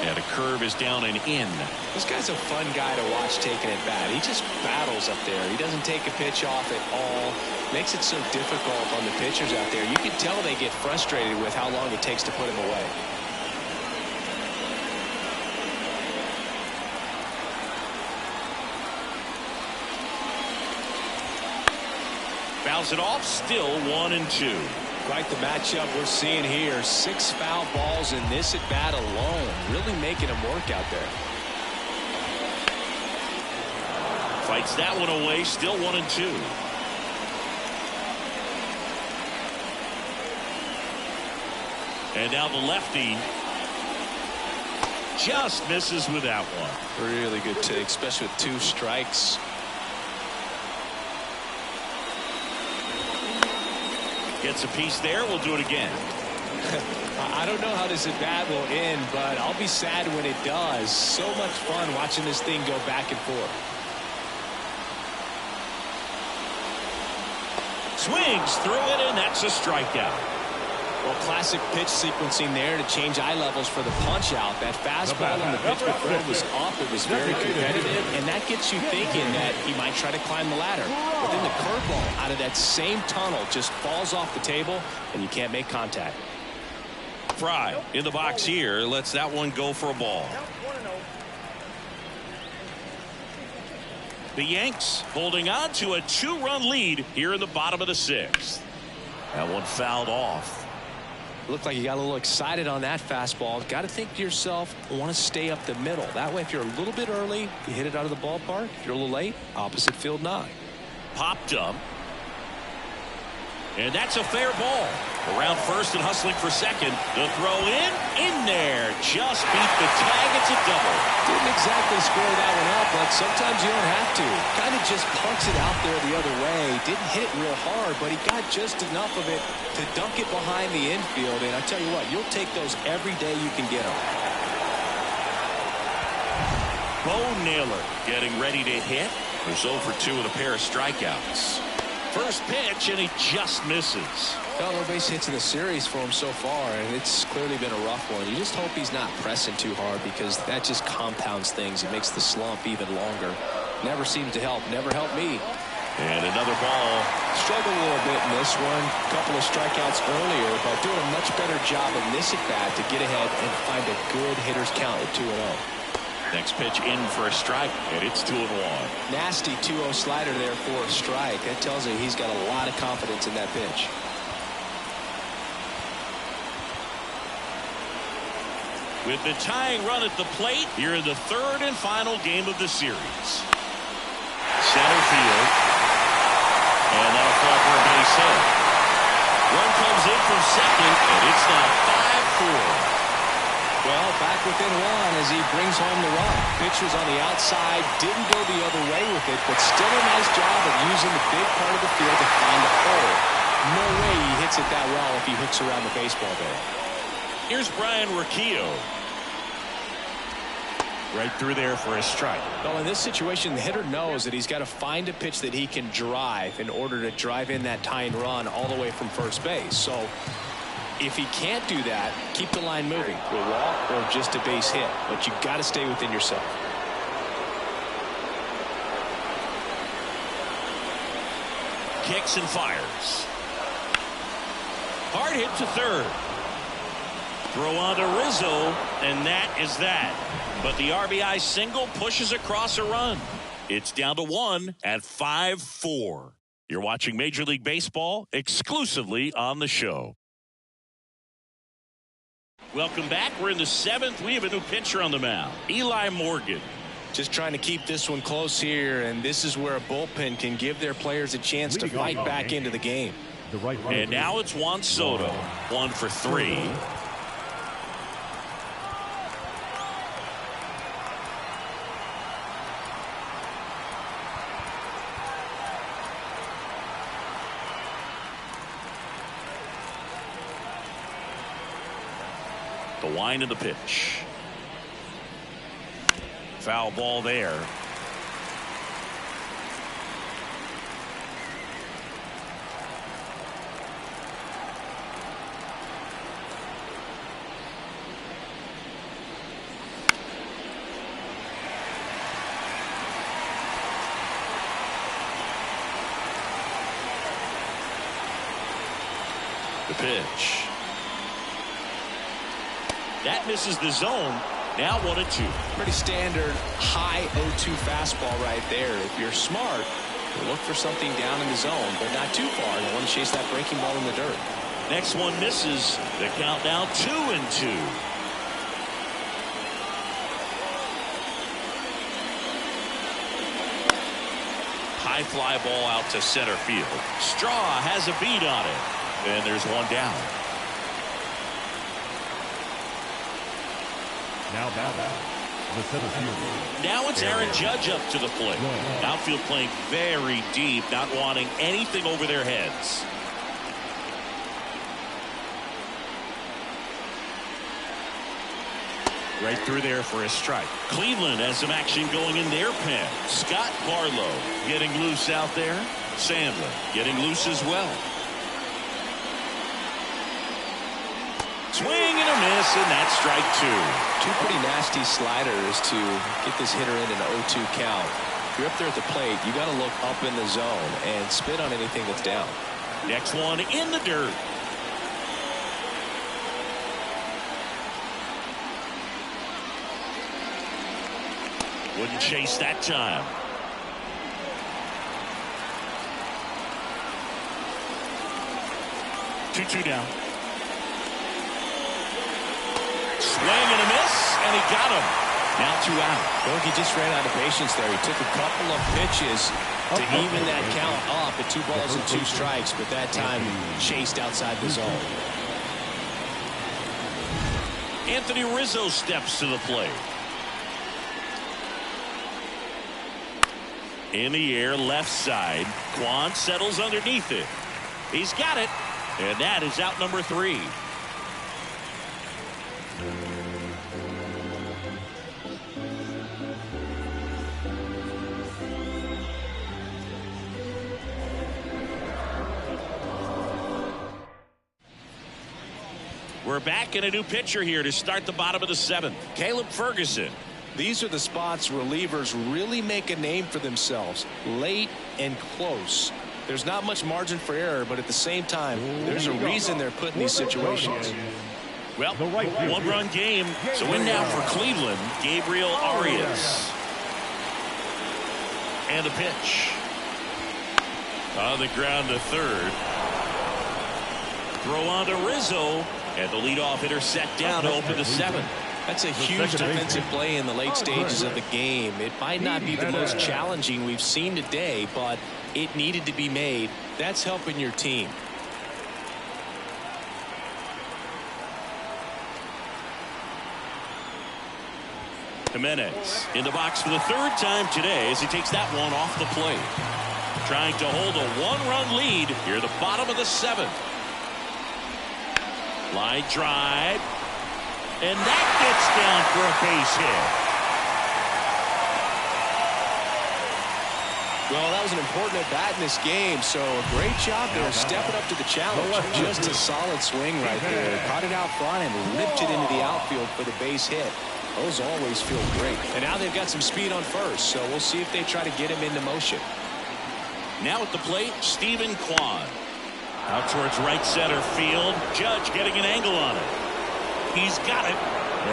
And a curve is down and in. This guy's a fun guy to watch taking at bat. He just battles up there. He doesn't take a pitch off at all. Makes it so difficult on the pitchers out there. You can tell they get frustrated with how long it takes to put him away. Fouls it off, still 1-2. Quite the matchup we're seeing here. 6 foul balls in this at bat alone. Really making him work out there. Fights that one away, still 1-2. And now the lefty just misses with that one. Really good take, especially with 2 strikes. Gets a piece there. We'll do it again. I don't know how this at bat will end, but I'll be sad when it does. So much fun watching this thing go back and forth. Swings through it, and that's a strikeout. Well, classic pitch sequencing there to change eye levels for the punch out. That fastball on the pitch before was up. It was very competitive, and that gets you thinking that he might try to climb the ladder. But then the curveball out of that same tunnel just falls off the table, and you can't make contact. Fry in the box here lets that one go for a ball. The Yanks holding on to a 2-run lead here in the bottom of the 6th. That one fouled off. Looked like you got a little excited on that fastball. Got to think to yourself, I want to stay up the middle. That way, if you're a little bit early, you hit it out of the ballpark. If you're a little late, opposite field knock. Popped up. And that's a fair ball. Around first and hustling for second. The throw in there. Just beat the tag. It's a double. Didn't exactly score that one up, but sometimes you don't have to. Kind of just punks it out there the other way. Didn't hit it real hard, but he got just enough of it to dunk it behind the infield. And I tell you what, you'll take those every day you can get them. Bo Naylor getting ready to hit. There's 0 for 2 with a pair of strikeouts. First pitch, and he just misses. Well, no base hits in the series for him so far, and it's clearly been a rough one. You just hope he's not pressing too hard, because that just compounds things. It makes the slump even longer. Never seems to help. Never helped me. And another ball. Struggled a little bit in this one. A couple of strikeouts earlier, but doing a much better job in this at bat to get ahead and find a good hitter's count at 2-0. Next pitch in for a strike, and it's 2-1. Nasty 2-0 slider there for a strike. That tells you he's got a lot of confidence in that pitch. With the tying run at the plate, here in the 3rd and final game of the series. Center field. And that'll fall for a base hit. Run comes in from second, and it's now 5-4. Well, back within 1 as he brings home the run. Pitch was on the outside, didn't go the other way with it, but still a nice job of using the big part of the field to find a hole. No way he hits it that well if he hooks around the baseball there. Here's Brian Riccio. Right through there for a strike. Well, in this situation, the hitter knows that he's got to find a pitch that he can drive in order to drive in that tying run all the way from first base. So if he can't do that, keep the line moving. A walk or just a base hit. But you've got to stay within yourself. Kicks and fires. Hard hit to third. Throw on to Rizzo, and that is that. But the RBI single pushes across a run. It's down to 1 at 5-4. You're watching Major League Baseball exclusively on the show. Welcome back. We're in the 7th. We have a new pitcher on the mound, Eli Morgan. Just trying to keep this one close here, and this is where a bullpen can give their players a chance to fight back into the game. And now it's Juan Soto, 1 for 3. The wind of the pitch. Foul ball there. The pitch. That misses the zone. Now 1-2. Pretty standard high 0-2 fastball right there. If you're smart, you look for something down in the zone, but not too far. You want to chase that breaking ball in the dirt. Next one misses. The count now 2-2. High fly ball out to center field. Straw has a beat on it. And there's one down. Now batting, the center fielder. Now it's Aaron Judge up to the plate. Outfield playing very deep, not wanting anything over their heads. Right through there for a strike. Cleveland has some action going in their pen. Scott Barlow getting loose out there. Sandler getting loose as well. Swing and a miss, and that's strike 2. Two pretty nasty sliders to get this hitter in an 0-2 count. If you're up there at the plate, you got to look up in the zone and spit on anything that's down. Next one in the dirt. Wouldn't chase that time. Two down. Swing and a miss, and he got him. Now 2 out. Bogey just ran out of patience there. He took a couple of pitches to even that count up at 2 balls and 2 strikes, but that time chased outside the zone. Anthony Rizzo steps to the plate. In the air, left side. Kwan settles underneath it. He's got it, and that is out number 3. We're back in a new pitcher here to start the bottom of the 7th. Caleb Ferguson. These are the spots relievers really make a name for themselves. Late and close. There's not much margin for error, but at the same time, there's a reason they're put in these situations. Well, one-run game. So in now for Cleveland, Gabriel Arias. And a pitch. On the ground to third. Throw on to Rizzo. And the leadoff hitter set down to open the 7th. That's a huge defensive play in the late stages of the game. It might not be the most challenging we've seen today, but it needed to be made. That's helping your team. Jimenez in the box for the 3rd time today as he takes that one off the plate. Trying to hold a 1-run lead here at the bottom of the 7th. Line drive. And that gets down for a base hit. Well, that was an important at-bat in this game, so a great job there stepping up to the challenge. Just a solid swing right there. Caught it out front and ripped it into the outfield for the base hit. Those always feel great. And now they've got some speed on first, so we'll see if they try to get him into motion. Now at the plate, Stephen Kwan. Out towards right center field. Judge getting an angle on it. He's got it.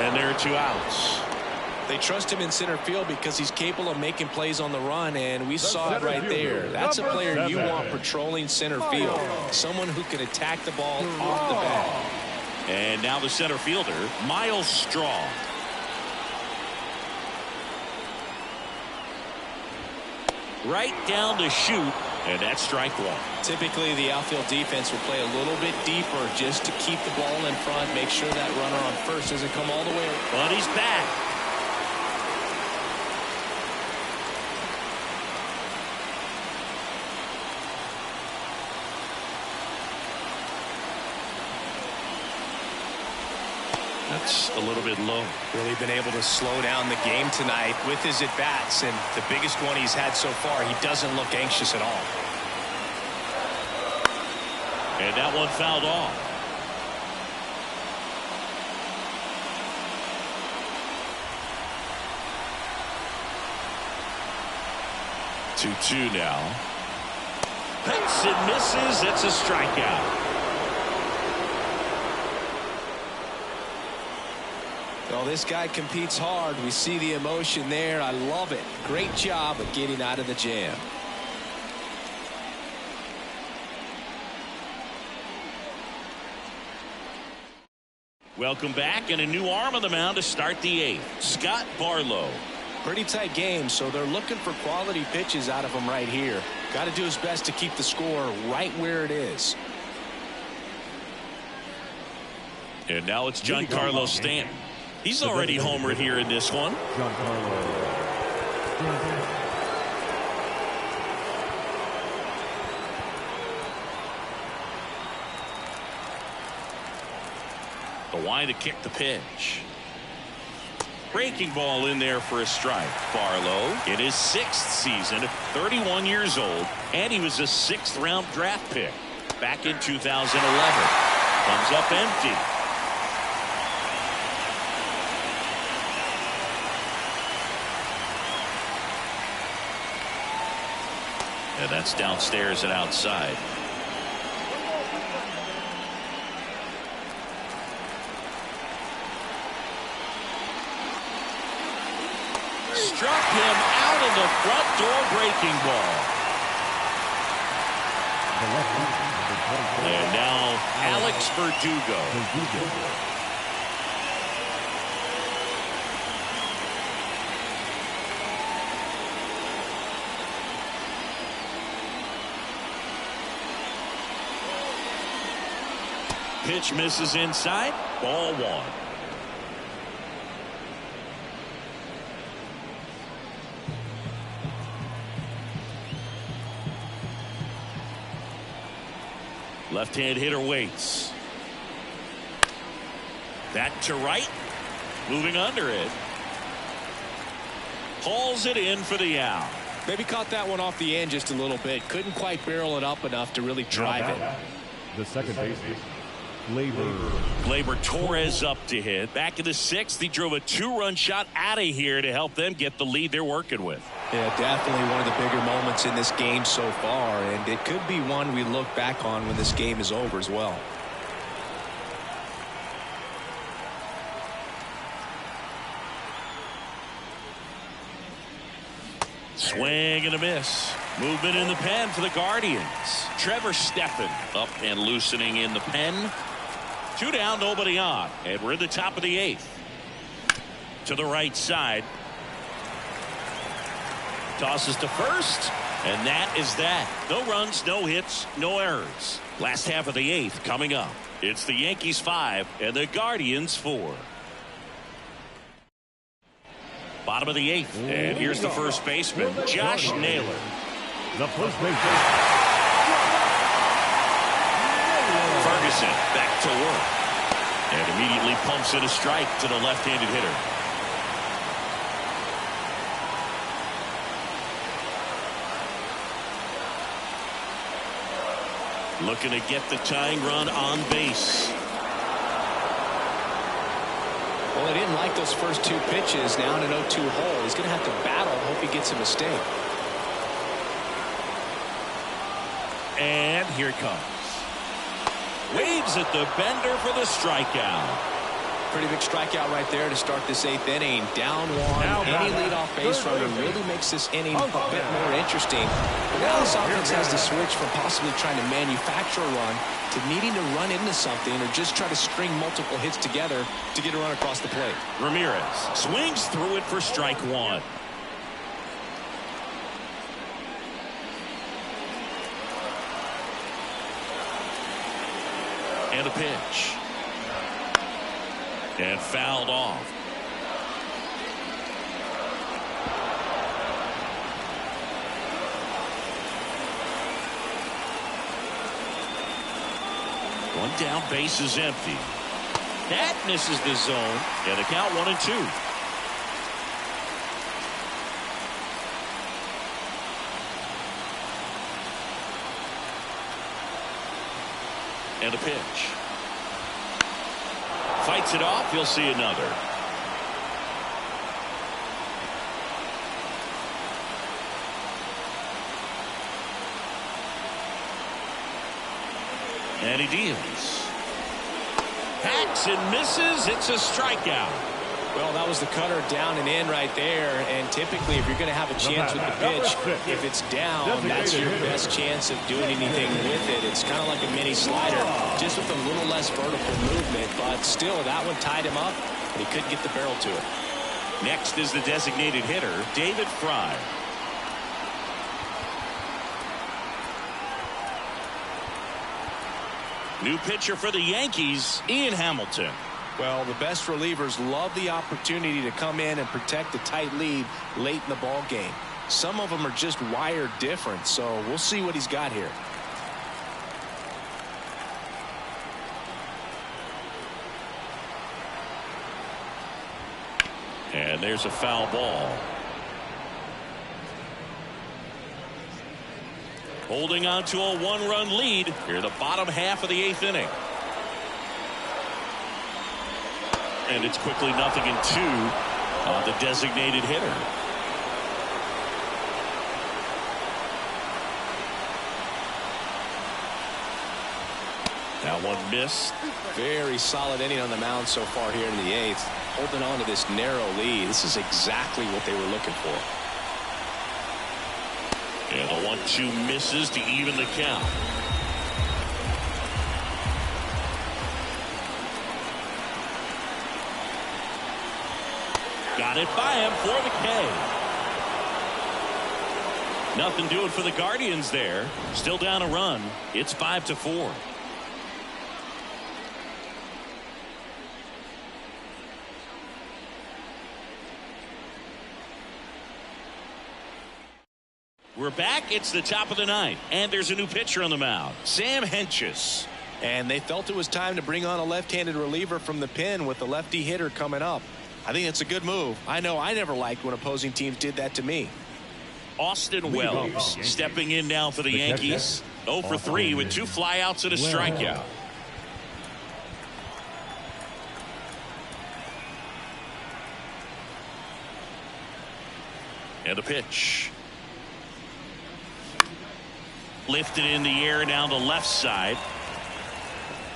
And there are 2 outs. They trust him in center field because he's capable of making plays on the run, and we saw it right there. That's a player you want patrolling center field. Someone who can attack the ball off the bat. And now the center fielder, Miles Straw. Right down to shoot. And that's strike 1. Typically, the outfield defense will play a little bit deeper just to keep the ball in front, make sure that runner on first doesn't come all the way. But he's back. that's a little bit low. Really been able to slow down the game tonight with his at-bats, and the biggest one he's had so far, he doesn't look anxious at all. And that one fouled off. Two now. Hits and misses. It's a strikeout. Well, this guy competes hard. We see the emotion there. I love it. Great job of getting out of the jam. Welcome back, and a new arm on the mound to start the 8th. Scott Barlow. Pretty tight game, so they're looking for quality pitches out of him right here. Got to do his best to keep the score right where it is. And now it's Giancarlo Stanton. He's already homered here in this one. The wind to kick the pitch. Breaking ball in there for a strike. Barlow in his 6th season, 31 years old, and he was a 6th-round draft pick back in 2011. Comes up empty. And that's downstairs and outside. Struck him out in the front door, breaking ball. And now Alex Verdugo. Pitch misses inside. Ball 1. Left-hand hitter waits. That to right. Moving under it. Hauls it in for the out. Maybe caught that one off the end just a little bit. Couldn't quite barrel it up enough to really drive it. The second baseman, Gleyber Torres up to hit. Back in the 6th, he drove a 2-run shot out of here to help them get the lead they're working with. Yeah, definitely one of the bigger moments in this game so far, and it could be one we look back on when this game is over as well. Swing and a miss. Movement in the pen for the Guardians. Trevor Stephan up and loosening in the pen. 2 down, nobody on. And we're in the top of the 8th. To the right side. Tosses to first. And that is that. No runs, no hits, no errors. Last half of the 8th coming up. It's the Yankees 5 and the Guardians 4. Bottom of the 8th. And here's the first baseman, Josh Naylor. the first baseman. Ferguson back to work. And immediately pumps in a strike to the left-handed hitter. Looking to get the tying run on base. Well, he didn't like those first 2 pitches. Now in an 0-2 hole. He's going to have to battle. Hope he gets a mistake. And here it comes. Waves at the bender for the strikeout. Pretty big strikeout right there to start this 8th inning. Down 1. Any leadoff base runner really makes this inning a bit more interesting. But now this offense has to switch from possibly trying to manufacture a run to needing to run into something or just try to string multiple hits together to get a run across the plate. Ramirez swings through it for strike 1. And a pitch. And fouled off. One down, base is empty. That misses the zone. And the count 1-2. And a pitch. Fights it off. He'll see another. And he deals. Hacks and misses. It's a strikeout. Well, that was the cutter down and in right there. And typically, if you're going to have a chance with the pitch, if it's down, that's your best chance of doing anything with it. It's kind of like a mini slider, just with a little less vertical movement. But still, that one tied him up, and he couldn't get the barrel to it. Next is the designated hitter, David Fry. New pitcher for the Yankees, Ian Hamilton. Well, the best relievers love the opportunity to come in and protect a tight lead late in the ball game. Some of them are just wired different, so we'll see what he's got here. And there's a foul ball. Holding on to a one-run lead here in the bottom half of the 8th inning. And it's quickly 0-2 on the designated hitter. That one missed. Very solid inning on the mound so far here in the 8th. Holding on to this narrow lead. This is exactly what they were looking for. And the 1-2 misses to even the count. Got it by him for the K. Nothing doing for the Guardians there. Still down a run. It's 5-4. We're back. It's the top of the 9th, and there's a new pitcher on the mound, Sam Hentges. And they felt it was time to bring on a left-handed reliever from the pen with the lefty hitter coming up. I think it's a good move. I know I never liked when opposing teams did that to me. Austin Wells stepping in now for the Yankees. 0 for 3 with 2 flyouts and a strikeout. And a pitch. Lifted in the air down the left side.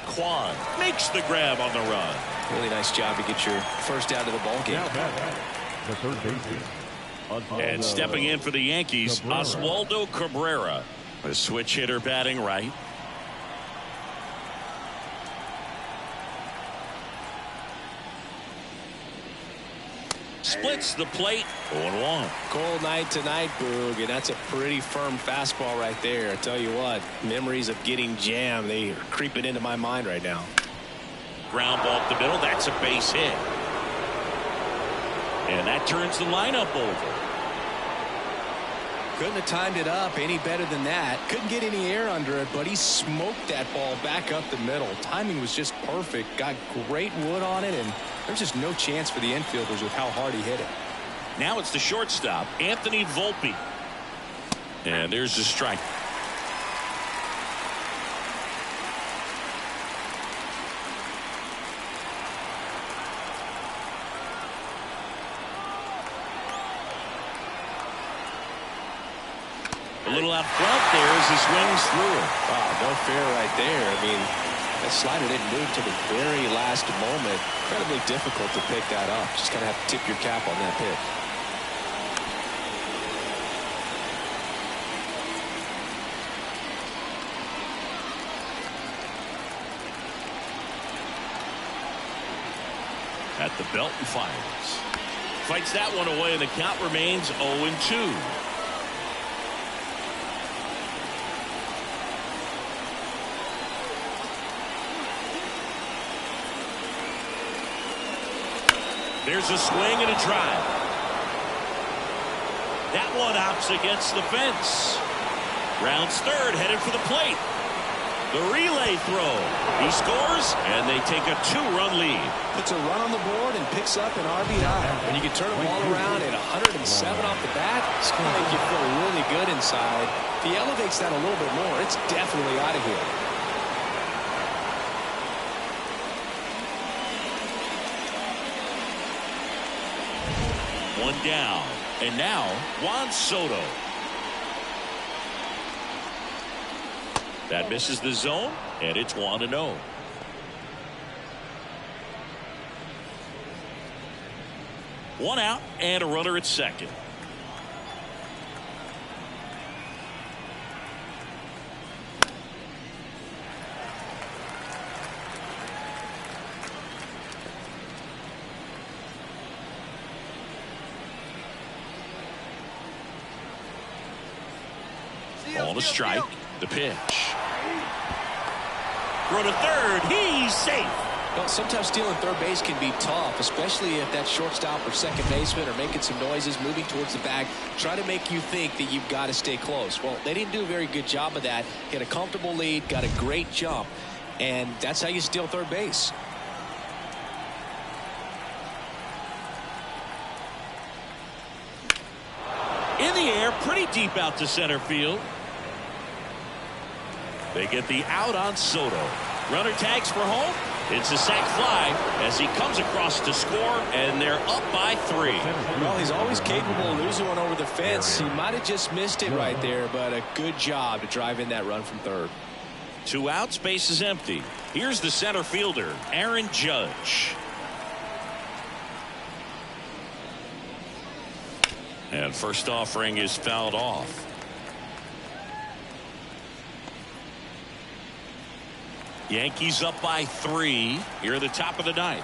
Kwan makes the grab on the run. Really nice job to get your first out of the ball game. The third baseman. And stepping in for the Yankees, Oswaldo Cabrera. A switch hitter batting right. Splits the plate. 0-1. Cold night tonight, Boog, and that's a pretty firm fastball right there. I tell you what, memories of getting jammed, they are creeping into my mind right now. Ground ball up the middle. That's a base hit. And that turns the lineup over. Couldn't have timed it up any better than that. Couldn't get any air under it, but he smoked that ball back up the middle. Timing was just perfect. Got great wood on it, and there's just no chance for the infielders with how hard he hit it. Now it's the shortstop, Anthony Volpe. And there's the strike. A little out front there as he swings through it. Wow, no fair right there. I mean, that slider didn't move to the very last moment. Incredibly difficult to pick that up. Just kind of have to tip your cap on that pitch. At the belt and fires. Fights that one away, and the count remains 0-2. There's a swing and a drive. That one opts against the fence. Rounds third, headed for the plate. The relay throw. He scores, and they take a 2-run lead. Puts a run on the board and picks up an RBI. When you can turn a ball around at 107 off the bat, it's going to make you feel really good inside. If he elevates that a little bit more, it's definitely out of here. One down. And now, Juan Soto. That misses the zone, and it's 1-0. One out and a runner at second. Ball to strike. The pitch. Throw to third. He's safe. Well, sometimes stealing third base can be tough, especially if that shortstop or second baseman are making some noises, moving towards the bag, try to make you think that you've got to stay close. Well, they didn't do a very good job of that. Get a comfortable lead, got a great jump, and that's how you steal third base. In the air, pretty deep out to center field. They get the out on Soto. Runner tags for home. It's a sac fly as he comes across to score, and they're up by 3. Well, he's always capable of losing one over the fence. He might have just missed it right there, but a good job to drive in that run from third. 2 outs, base is empty. Here's the center fielder, Aaron Judge. And first offering is fouled off. Yankees up by 3 here at the top of the 9th.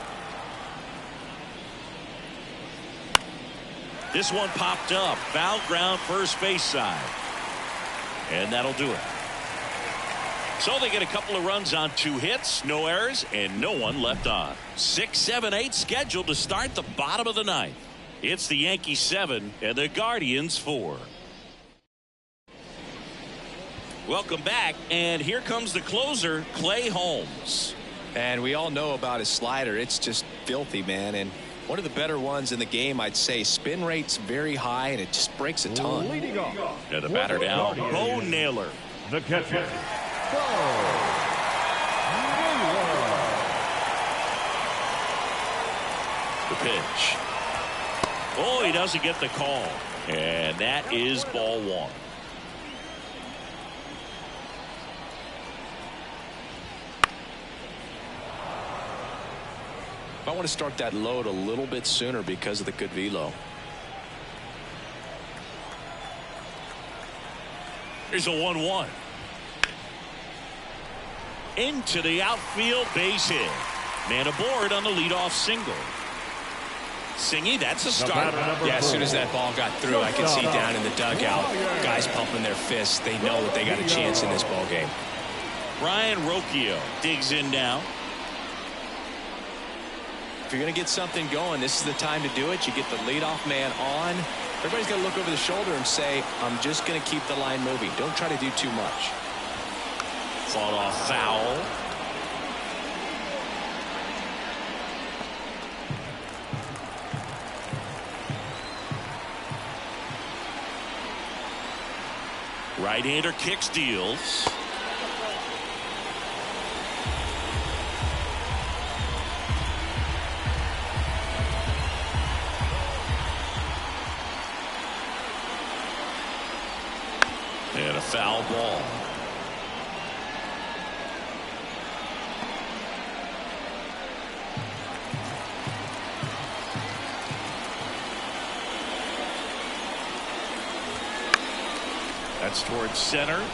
This one popped up. Foul ground first base side. And that'll do it. So they get a couple of runs on 2 hits, no errors, and no one left on. 6, 7, 8 scheduled to start the bottom of the 9th. It's the Yankees 7 and the Guardians 4. Welcome back, and here comes the closer, Clay Holmes. And we all know about his slider. It's just filthy, man. And one of the better ones in the game, I'd say. Spin rate's very high, and it just breaks a ton. Leading off. And the batter down, Bo Naylor. The catcher, Bo Naylor. The pitch. Oh, he doesn't get the call. And that is ball 1. I want to start that load a little bit sooner because of the good velo. Here's a 1-1. Into the outfield, base hit. Man aboard on the leadoff single. Singy, that's a start. Yeah, as soon as that ball got through, I could see down in the dugout, guys pumping their fists. They know that they got a chance in this ball game. Ryan Rocchio digs in now. If you're going to get something going, this is the time to do it. You get the leadoff man on. Everybody's got to look over the shoulder and say, I'm just going to keep the line moving. Don't try to do too much. Fought off foul. Right-hander kicks, deals. And a foul ball. That's towards center. Can't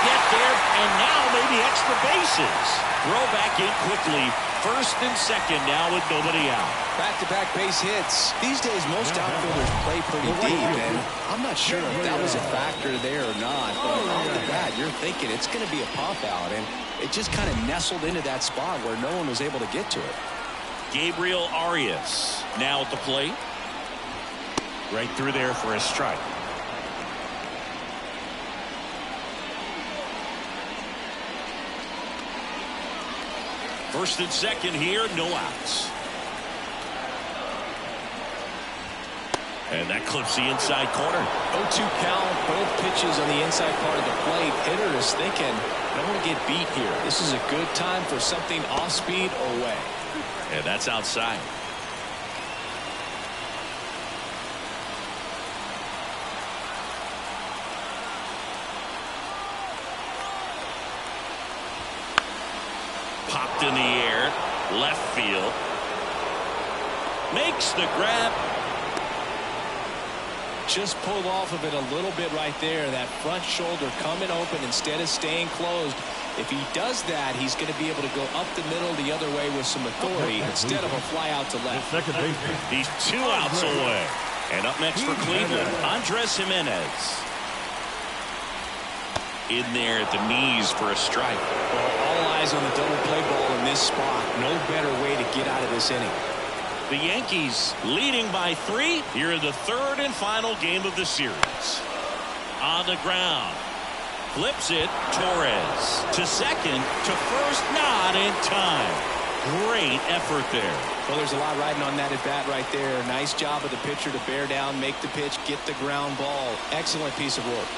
get there, and now maybe extra bases. Throw back in quickly. First and second now with nobody out. Back-to-back base hits. These days, most outfielders play pretty deep, and I'm not sure if that was a factor there or not. But off the bat, you're thinking it's going to be a pop-out, and it just kind of nestled into that spot where no one was able to get to it. Gabriel Arias now at the plate. Right through there for a strike. First and second here, no outs. And that clips the inside corner. 0-2 count, both pitches on the inside part of the plate. Hitter is thinking, I don't want to get beat here. This is a good time for something off speed or away. And that's outside. Popped in the air, left field. Makes the grab. Just pulled off of it a little bit right there. That front shoulder coming open instead of staying closed. If he does that, he's going to be able to go up the middle the other way with some authority instead of a fly out to left. He's 2 outs away. And up next for Cleveland, Andres Jimenez. In there at the knees for a strike. Well, all eyes on the double play ball in this spot. No better way to get out of this inning. The Yankees leading by 3 here in the third and final game of the series. On the ground. Flips it. Torres to second, to first, not in time. Great effort there. Well, there's a lot riding on that at bat right there. Nice job of the pitcher to bear down, make the pitch, get the ground ball. Excellent piece of work.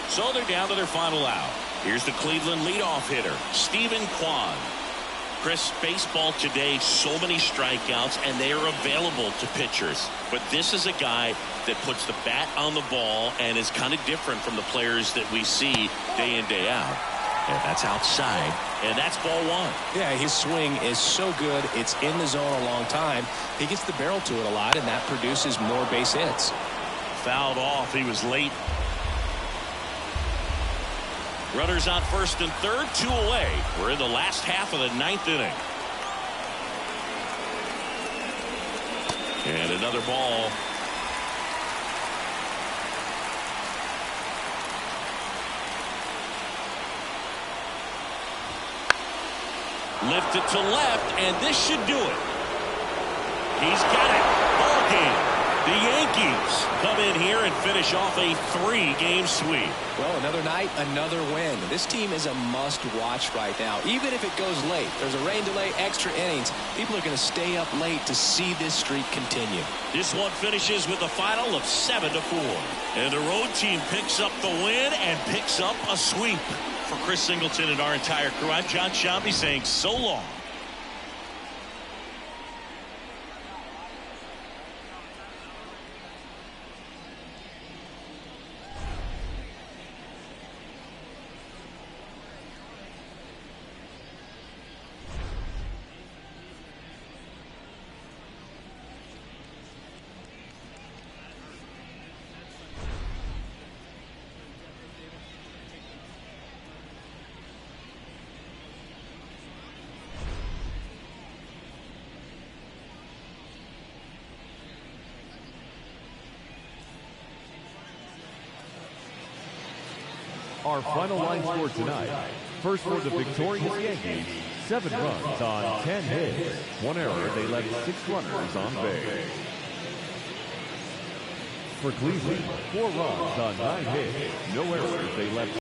So they're down to their final out. Here's the Cleveland leadoff hitter, Stephen Kwan. Chris, baseball today, so many strikeouts, and they are available to pitchers. But this is a guy that puts the bat on the ball and is kind of different from the players that we see day in, day out. And that's outside, and that's ball 1. Yeah, his swing is so good. It's in the zone a long time. He gets the barrel to it a lot, and that produces more base hits. Fouled off. He was late. Runners on first and third, 2 away. We're in the last half of the 9th inning. And another ball. Lifted to left, and this should do it. He's got it. Ball game. The Yankees come in here and finish off a 3-game sweep. Well, another night, another win. This team is a must-watch right now. Even if it goes late, there's a rain delay, extra innings. People are going to stay up late to see this streak continue. This one finishes with a final of 7-4. And the road team picks up the win and picks up a sweep. For Chris Singleton and our entire crew, I'm John Shambi saying so long. Our final line score tonight. First for the victorious Yankees, 7 runs on 10 hits. 1 error, they left 6 runners on base. For Cleveland, 4 runs on 9 hits. No errors, they left